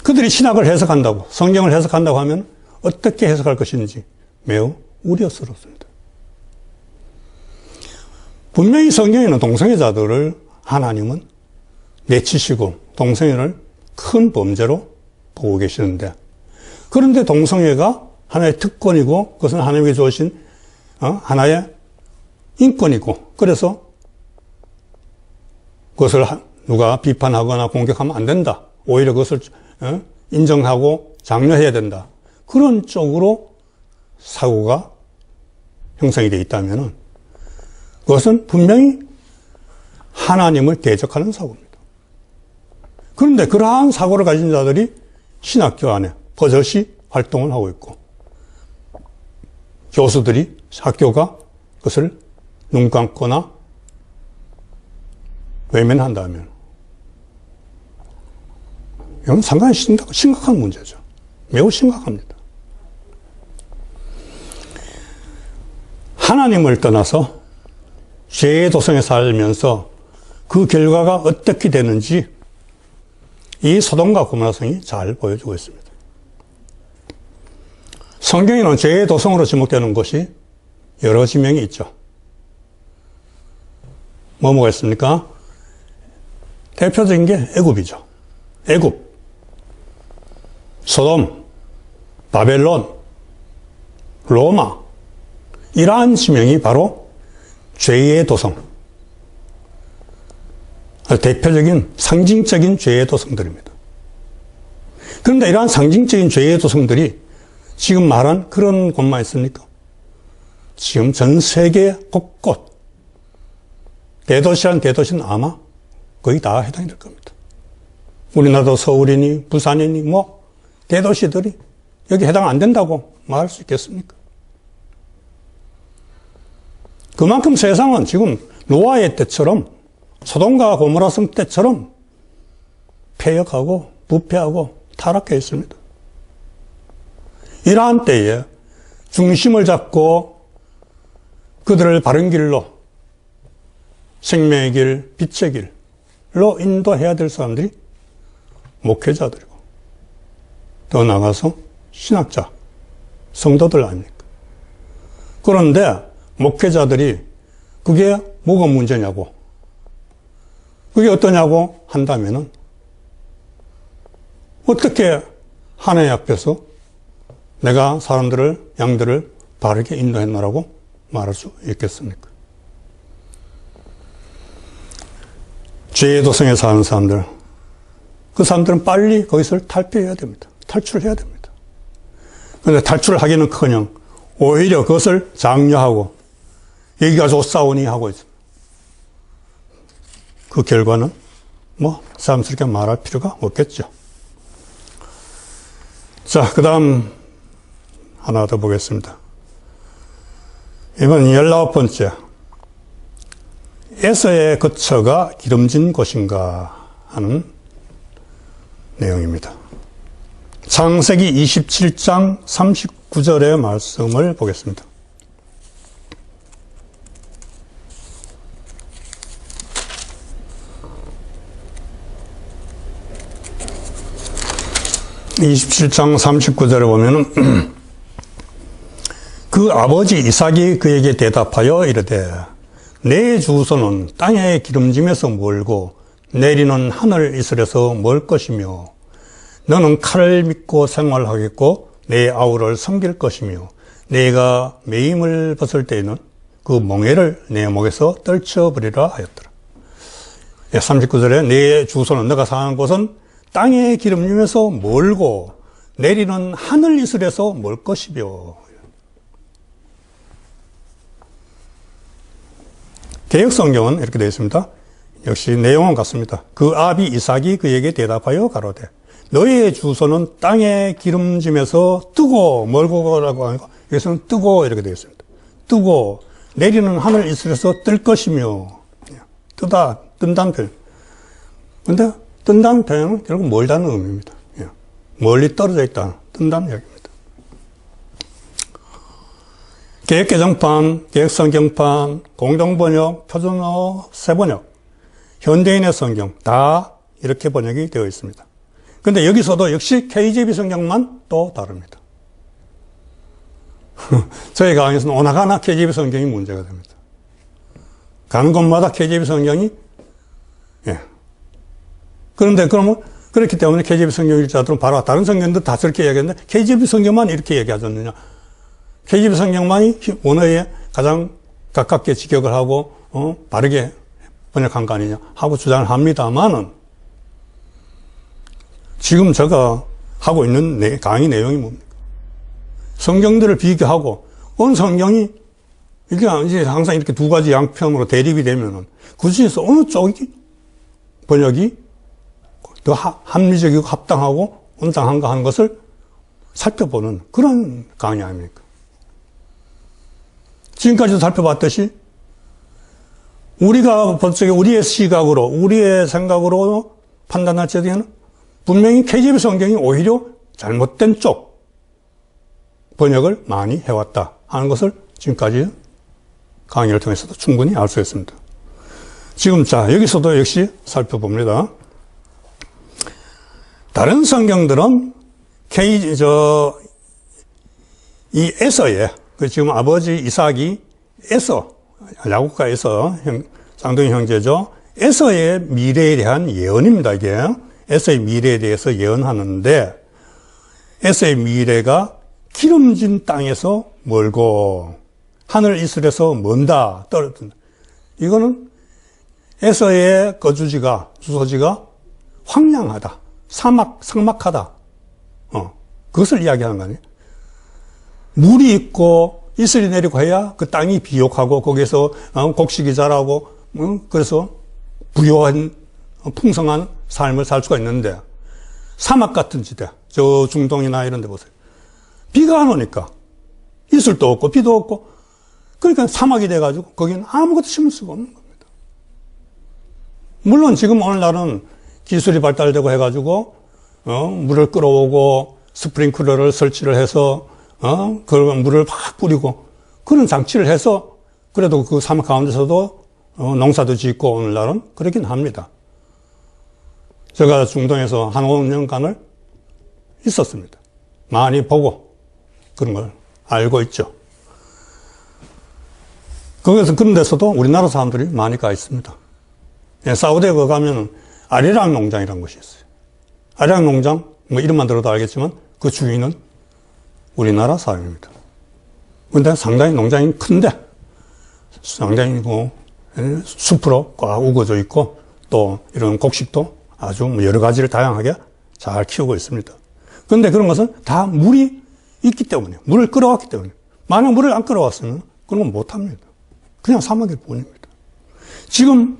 그들이 신학을 해석한다고, 성경을 해석한다고 하면 어떻게 해석할 것인지 매우 우려스럽습니다. 분명히 성경에는 동성애자들을 하나님은 내치시고 동성애를 큰 범죄로 보고 계시는데, 그런데 동성애가 하나의 특권이고 그것은 하나님께 주신 하나의 인권이고, 그래서 그것을 누가 비판하거나 공격하면 안 된다, 오히려 그것을 인정하고 장려해야 된다, 그런 쪽으로 사고가 형성이 되어 있다면 그것은 분명히 하나님을 대적하는 사고입니다. 그런데 그러한 사고를 가진 자들이 신학교 안에 버젓이 활동을 하고 있고, 교수들이 학교가 그것을 눈 감거나 외면한다면 이건 상당히 심각한 문제죠. 매우 심각합니다. 하나님을 떠나서 죄의 도성에 살면서 그 결과가 어떻게 되는지 이 소돔과 고모라성이 잘 보여주고 있습니다. 성경에는 죄의 도성으로 지목되는 곳이 여러 지명이 있죠. 뭐가 있습니까? 대표적인 게 애굽이죠. 애굽, 소돔, 바벨론, 로마, 이러한 지명이 바로 죄의 도성, 대표적인 상징적인 죄의 도성들입니다. 그런데 이러한 상징적인 죄의 도성들이 지금 말한 그런 곳만 있습니까? 지금 전 세계 곳곳, 대도시란 대도시는 아마 거의 다 해당이 될 겁니다. 우리나라도 서울이니 부산이니 뭐 대도시들이 여기 해당 안 된다고 말할 수 있겠습니까? 그만큼 세상은 지금 노아의 때처럼, 소돔과 고모라성 때처럼 폐역하고 부패하고 타락해 있습니다. 이러한 때에 중심을 잡고 그들을 바른 길로, 생명의 길, 빛의 길로 인도해야 될 사람들이 목회자들이고, 더 나아가서 신학자, 성도들 아닙니까? 그런데 목회자들이 그게 뭐가 문제냐고, 그게 어떠냐고 한다면은 어떻게 하나님 앞에서 내가 사람들을, 양들을 바르게 인도했나라고 말할 수 있겠습니까? 죄의 도성에 사는 사람들, 그 사람들은 빨리 거기서 탈피해야 됩니다. 탈출해야 됩니다. 그런데 탈출을 하기는커녕 오히려 그것을 장려하고 여기가 좋사오니 하고 있습니다. 그 결과는 뭐 사람스럽게 말할 필요가 없겠죠. 자, 그 다음 하나 더 보겠습니다. 이번 19번째, 에서의 거처가 기름진 곳인가 하는 내용입니다. 창세기 27장 39절의 말씀을 보겠습니다. (27장 39절에) 보면은 그 아버지 이삭이 그에게 대답하여 이르되 내 주소는 땅의 기름짐에서 멀고 내리는 하늘 이슬에서 멀 것이며 너는 칼을 믿고 생활하겠고 내 아우를 섬길 것이며 내가 매임을 벗을 때에는 그 몽해를 내 목에서 떨쳐버리라 하였더라. 39절에 내 주소는, 너가 사는 곳은 땅의 기름짐에서 멀고 내리는 하늘 이슬에서 멀 것이며. 개역성경은 이렇게 되어 있습니다. 역시 내용은 같습니다. 그 아비 이삭이 그에게 대답하여 가로되 너의 주소는 땅의 기름짐에서 뜨고 멀고라고 하니까 여기서는 뜨고 이렇게 되어 있습니다. 뜨고 내리는 하늘 이슬에서 뜰 것이며. 뜨다, 뜬다는 표현. 그런데 뜬다는 표현은 결국 멀다는 의미입니다. 멀리 떨어져 있다, 뜬다는 얘기입니다. 개혁개정판, 개혁성경판, 공동번역, 표준어, 새번역, 현대인의 성경 다 이렇게 번역이 되어 있습니다. 그런데 여기서도 역시 KJV 성경만 또 다릅니다. 저희 강의에서는 오나가나 KJV 성경이 문제가 됩니다. 가는 곳마다 KJV 성경이 그런데 그러면 그렇기 때문에 KJV 성경 읽자들은 바로 다른 성경도 다 저렇게 얘기하는데 KJV 성경만 이렇게 얘기하셨느냐. KJV 성경만이 원어에 가장 가깝게 직역을 하고 바르게 번역한 거 아니냐 하고 주장을 합니다만은 지금 제가 하고 있는 강의 내용이 뭡니까? 성경들을 비교하고 어느 성경이 이게 이제 항상 이렇게 두 가지 양편으로 대립이 되면은 그 중에서 어느 쪽이 번역이 더 합리적이고 합당하고 온당한가 하는 것을 살펴보는 그런 강의 아닙니까? 지금까지도 살펴봤듯이 우리가 법적에 우리의 시각으로 우리의 생각으로 판단할 때에는 분명히 KJV 성경이 오히려 잘못된 쪽 번역을 많이 해왔다 하는 것을 지금까지 강의를 통해서도 충분히 알 수 있습니다. 지금 자 여기서도 역시 살펴봅니다. 다른 성경들은 이 에서에 지금 아버지 이삭이 에서 야곱과 에서 쌍둥이 형제죠. 에서의 미래에 대한 예언입니다. 이게 에서의 미래에 대해서 예언하는데 에서의 미래가 기름진 땅에서 멀고 하늘 이슬에서 먼다 떨어진다. 이거는 에서의 거주지가 주소지가 황량하다, 삭막하다. 그것을 이야기하는 거 아니에요? 물이 있고 이슬이 내리고 해야 그 땅이 비옥하고 거기에서 곡식이 자라고 그래서 부유한 풍성한 삶을 살 수가 있는데 사막 같은 지대, 저 중동이나 이런 데 보세요. 비가 안 오니까 이슬도 없고 비도 없고 그러니까 사막이 돼가지고 거기는 아무것도 심을 수가 없는 겁니다. 물론 지금 오늘날은 기술이 발달되고 해가지고 물을 끌어오고 스프링클러를 설치를 해서 그 물을 막 뿌리고 그런 장치를 해서 그래도 그 사막 가운데서도 농사도 짓고 오늘날은 그렇긴 합니다. 제가 중동에서 한 5년간을 있었습니다. 많이 보고 그런 걸 알고 있죠. 거기서 그런 데서도 우리나라 사람들이 많이 가 있습니다. 사우디에 가면 아리랑 농장이라는 곳이 있어요. 아리랑 농장, 뭐 이름만 들어도 알겠지만 그 주인은 우리나라 사람입니다. 근데 상당히 농장이 큰데 상당히 숲으로 꽉 우거져 있고 또 이런 곡식도 아주 여러 가지를 다양하게 잘 키우고 있습니다. 그런데 그런 것은 다 물이 있기 때문에 물을 끌어왔기 때문에 만약 물을 안 끌어왔으면 그런 건 못합니다. 그냥 사막일 뿐입니다. 지금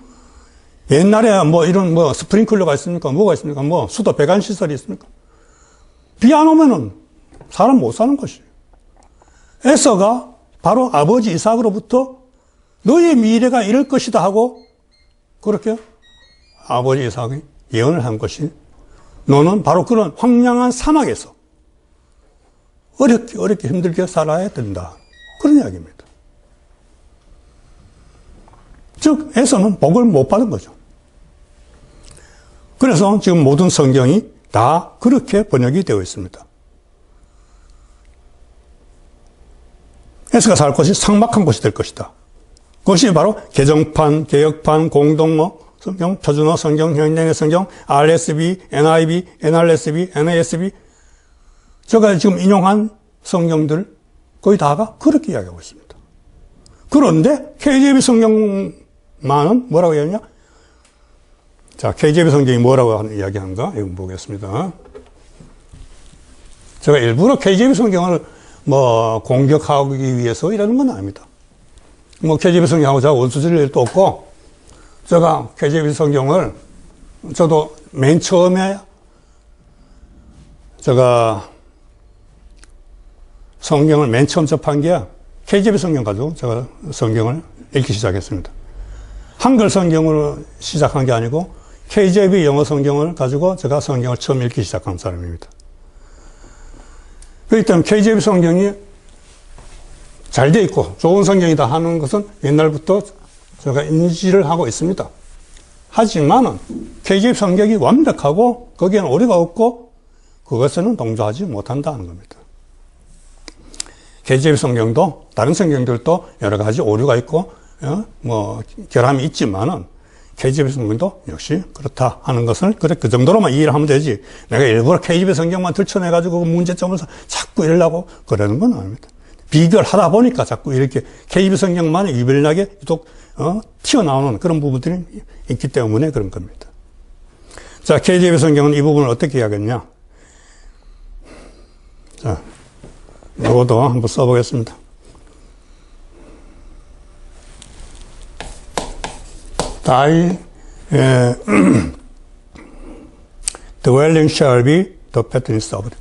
옛날에 뭐 이런 스프링클러가 있습니까? 뭐가 있습니까? 수도 배관 시설이 있습니까? 비 안 오면은 사람 못 사는 것이에요. 에서가 바로 아버지 이삭으로부터 너의 미래가 이럴 것이다 하고 그렇게 아버지 이삭이 예언을 한 것이 너는 바로 그런 황량한 사막에서 어렵게 힘들게 살아야 된다. 그런 이야기입니다. 즉 에서는 복을 못 받은 거죠. 그래서 지금 모든 성경이 다 그렇게 번역이 되어 있습니다. 에서가 살 곳이 삭막한 곳이 될 것이다. 그것이 바로 개정판, 개혁판, 공동어, 성경, 표준어, 성경, 현대인의 성경, RSV, NIV, NRSV, NASB 제가 지금 인용한 성경들 거의 다가 그렇게 이야기하고 있습니다. 그런데 KJV 성경만은 뭐라고 이야기하냐? 자, KJV 성경이 뭐라고 이야기하는가? 이거 보겠습니다. 제가 일부러 KJV 성경을 공격하기 위해서 이러는 건 아닙니다. KJV 성경하고 제가 원수질 일도 없고, 제가 KJV 성경을, 저도 맨 처음에 제가 성경을 맨 처음 접한 게 KJV 성경 가지고 제가 성경을 읽기 시작했습니다. 한글 성경으로 시작한 게 아니고 KJV 영어 성경을 가지고 제가 성경을 처음 읽기 시작한 사람입니다. 그렇기 때문에 KJV 성경이 잘 돼 있고 좋은 성경이다 하는 것은 옛날부터 제가 인지를 하고 있습니다. 하지만은 KJV 성경이 완벽하고 거기에는 오류가 없고 그것에는 동조하지 못한다는 겁니다. KJV 성경도 다른 성경들도 여러 가지 오류가 있고 결함이 있지만은 KJV 성경도 역시 그렇다 하는 것을 그 정도로만 이해를 하면 되지. 내가 일부러 KJV 성경만 들춰내가지고 문제점을 자꾸 이러려고 그러는 건 아닙니다. 비교를 하다 보니까 자꾸 이렇게 KJV 성경만 유별나게 유독 튀어나오는 그런 부분들이 있기 때문에 그런 겁니다. 자, KJV 성경은 이 부분을 어떻게 해야겠냐? 자, 이것도 한번 써보겠습니다. dwelling shall be the fatness of it.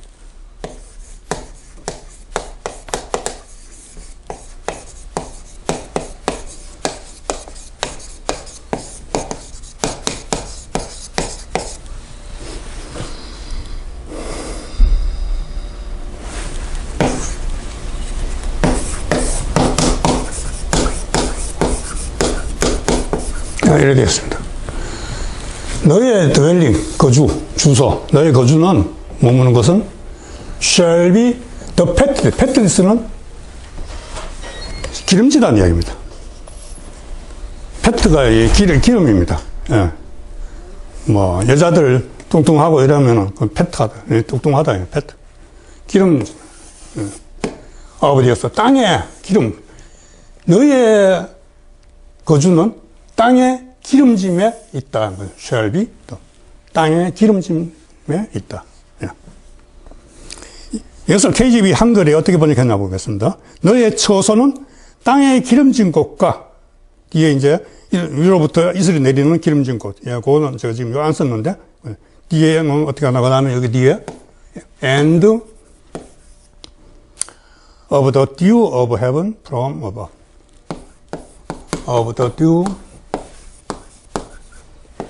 이렇게 되었습니다. 너의 dwelling, 거주, 주소, 너의 거주는 머무는 것은 shall be the fatness. fatness는 기름지다는 이야기입니다. fat가 기름입니다. 예. 뭐 여자들 뚱뚱하고 이러면은 그 fat하다, 뚱뚱하다, fat. 기름, 어디였어? 땅에 기름. 너의 거주는 땅의 기름짐에 있다. shall be. 땅의 기름짐에 있다. 이것을 KJV 한글에 어떻게 번역했나 보겠습니다. 너의 처소는 땅의 기름진 곳과 뒤에 이제 위로부터 이슬이 내리는 기름진 곳. 예, 그거는 제가 지금 안 썼는데 뒤에는 어떻게 하나 하면 여기 뒤에 and of the dew of heaven from above. of the dew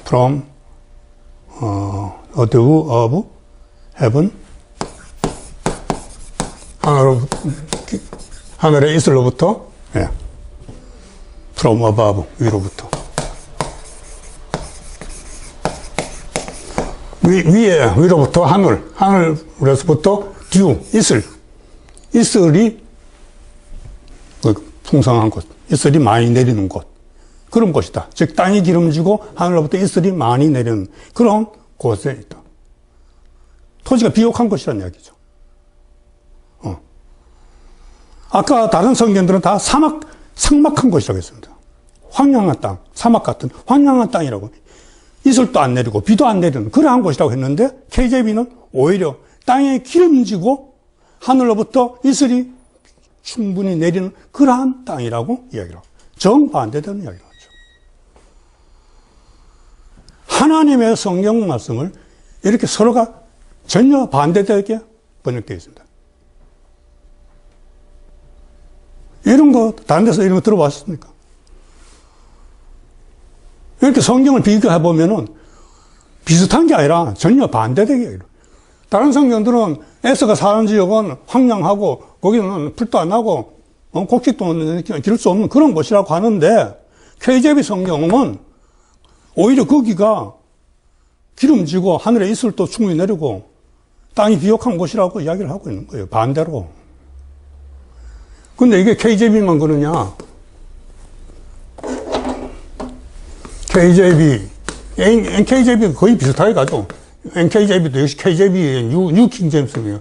from a dew of heaven, 하늘의 이슬로부터, 예. from above, 위로부터. 위로부터 하늘에서부터 dew, 이슬이 풍성한 곳, 이슬이 많이 내리는 곳. 그런 곳이다. 즉 땅이 기름지고 하늘로부터 이슬이 많이 내리는 그런 곳에 있다. 토지가 비옥한 곳이라는 이야기죠. 아까 다른 성경들은 다 삭막한 곳이라고 했습니다. 황량한 땅, 사막 같은 황량한 땅이라고. 이슬도 안 내리고 비도 안 내리는 그러한 곳이라고 했는데 KJV는 오히려 땅에 기름지고 하늘로부터 이슬이 충분히 내리는 그러한 땅이라고 이야기를 하고 정반대되는 이야기를 하죠. 하나님의 성경 말씀을 이렇게 서로가 전혀 반대되게 번역되어 있습니다. 이런 거 다른 데서 이런 거 들어봤습니까? 이렇게 성경을 비교해 보면은 비슷한 게 아니라 전혀 반대되게 이래요. 다른 성경들은 에스가 사는 지역은 황량하고 거기는 풀도 안 나고 곡식도 기를 수 없는 그런 곳이라고 하는데 KJV 성경은 오히려 거기가 기름지고 하늘에 이슬도 충분히 내리고 땅이 비옥한 곳이라고 이야기를 하고 있는 거예요. 반대로. 근데 이게 KJV만 그러냐? NKJV가 거의 비슷하게 가죠. NKJV도 역시 KJV의 뉴 킹제임스예요.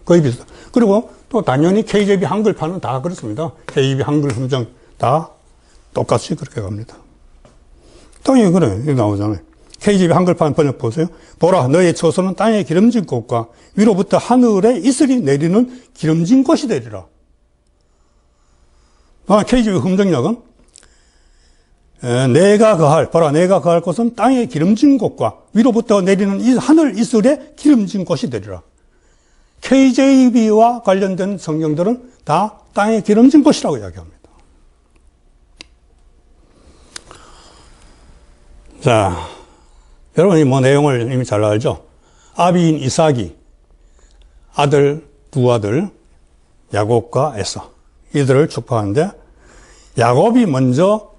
거의 비슷. 그리고 또 당연히 KJV 한글판은 다 그렇습니다. KJV 한글 함정 다 똑같이 그렇게 갑니다. 당연히 그래. 여기 나오잖아요. KJV 한글판 번역 보세요. 보라, 너의 처소는 땅의 기름진 곳과 위로부터 하늘에 이슬이 내리는 기름진 곳이 되리라. KJV 함정역은 내가 거할 곳은 땅의 기름진 곳과 위로부터 내리는 하늘 이슬의 기름진 곳이 되리라. KJV와 관련된 성경들은 다 땅의 기름진 곳이라고 이야기합니다. 자, 여러분이 내용을 이미 잘 알죠? 아비인 이삭이 두 아들, 야곱과 에서. 이들을 축복하는데 야곱이 먼저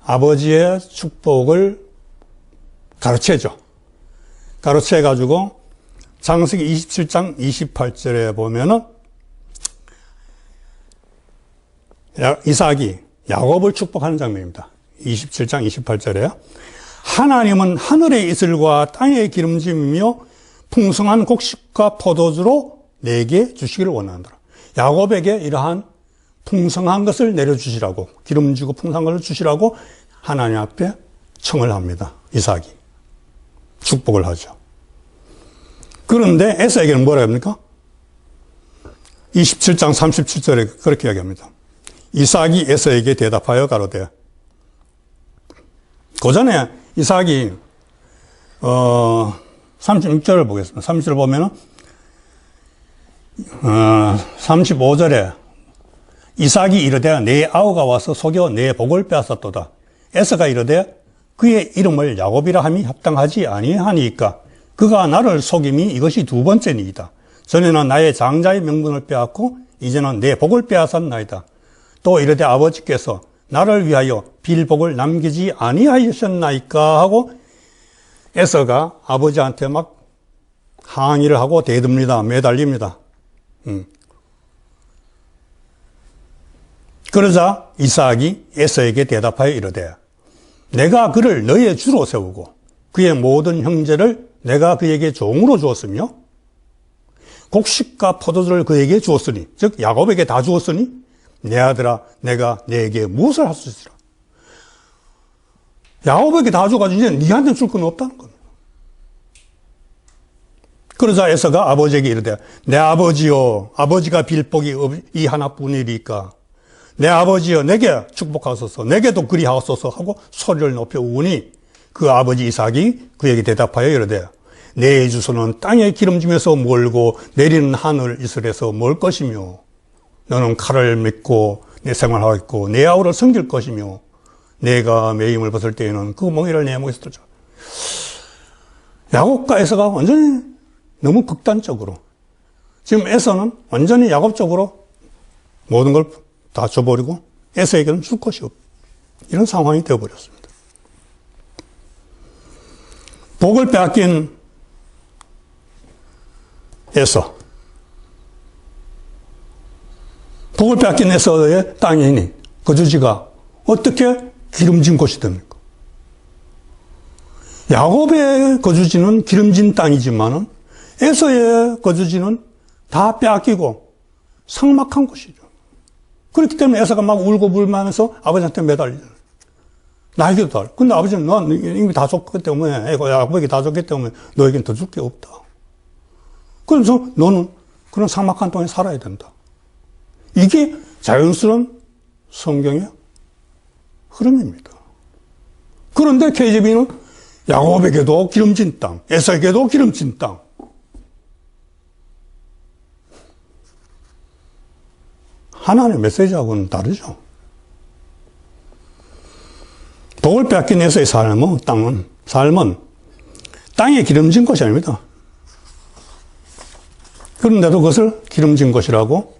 아버지의 축복을 가르쳐줘. 가르쳐가지고 창세기 27장 28절에 보면은 이삭이 야곱을 축복하는 장면입니다. 27장 28절에요. 하나님은 하늘의 이슬과 땅의 기름짐이며 풍성한 곡식과 포도주로 내게 주시기를 원한다. 야곱에게 이러한 풍성한 것을 내려주시라고, 기름지고 풍성한 것을 주시라고 하나님 앞에 청을 합니다. 이삭이. 축복을 하죠. 그런데 에서에게는 뭐라 합니까? 27장 37절에 그렇게 이야기합니다. 이삭이 에서에게 대답하여 가로되, 그 전에 이삭이 36절을 보겠습니다. 36절을 보면은 35절에 이삭이 이르되 내 아우가 와서 속여 내 복을 빼앗았도다. 에서가 이르되 그의 이름을 야곱이라 함이 합당하지 아니하니까 그가 나를 속임이 이것이 두 번째니이다. 전에는 나의 장자의 명분을 빼앗고 이제는 내 복을 빼앗았나이다. 또 이르되 아버지께서 나를 위하여 빌복을 남기지 아니하셨나이까 하고 에서가 아버지한테 막 항의를 하고 대듭니다. 매달립니다. 그러자 이삭이 에서에게 대답하여 이르되 내가 그를 너의 주로 세우고 그의 모든 형제를 내가 그에게 종으로 주었으며 곡식과 포도주를 그에게 주었으니 즉 야곱에게 다 주었으니 내 아들아 내가 내게 무엇을 할 수 있으라. 야곱에게 다 줘가지고 이제 니한테 줄 건 없다는 겁니다. 그러자 에서가 아버지에게 이르되 내 아버지여 아버지가 빌복이 이 하나뿐이리까 내 아버지여 내게 축복하소서 내게도 그리하소서 하고 소리를 높여 우니 그 아버지 이삭이 그에게 대답하여 이르되 내 주소는 땅의 기름짐에서 멀고 내리는 하늘 이슬에서 멀 것이며 너는 칼을 믿고 내 생활하고 있고 내 아우를 섬길 것이며 내가 매임을 벗을 때에는 그 멍에를 내 목에서 들자. 야곱과 에서가 완전히 너무 극단적으로 지금 에서는 완전히 야곱적으로 모든 걸 다 줘버리고 에서에게는 줄 것이 없. 이런 상황이 되어버렸습니다. 복을 빼앗긴 에서, 복을 빼앗긴 에서의 땅이니 거주지가 어떻게 기름진 곳이 됩니까? 야곱의 거주지는 기름진 땅이지만은 에서의 거주지는 다 빼앗기고 삭막한 곳이죠. 그렇기 때문에 에서가 막 울고 불면서 아버지한테 매달리잖아요. 나에게도 달. 근데 아버지는 넌 이미 다 줬기 때문에, 야곱에게 다 줬기 때문에 너에겐 더 줄 게 없다. 그래서 너는 그런 삭막한 땅에 살아야 된다. 이게 자연스러운 성경의 흐름입니다. 그런데 KJV는 야곱에게도 기름진 땅, 에서에게도 기름진 땅. 하나님의 메시지하고는 다르죠. 복을 빼앗긴 에서의 삶은 땅에 기름진 것이 아닙니다. 그런데도 그것을 기름진 것이라고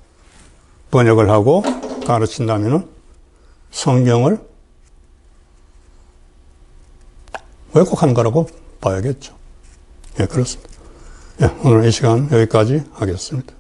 번역을 하고 가르친다면 성경을 왜곡한 거라고 봐야겠죠. 예, 그렇습니다. 예, 오늘 이 시간 여기까지 하겠습니다.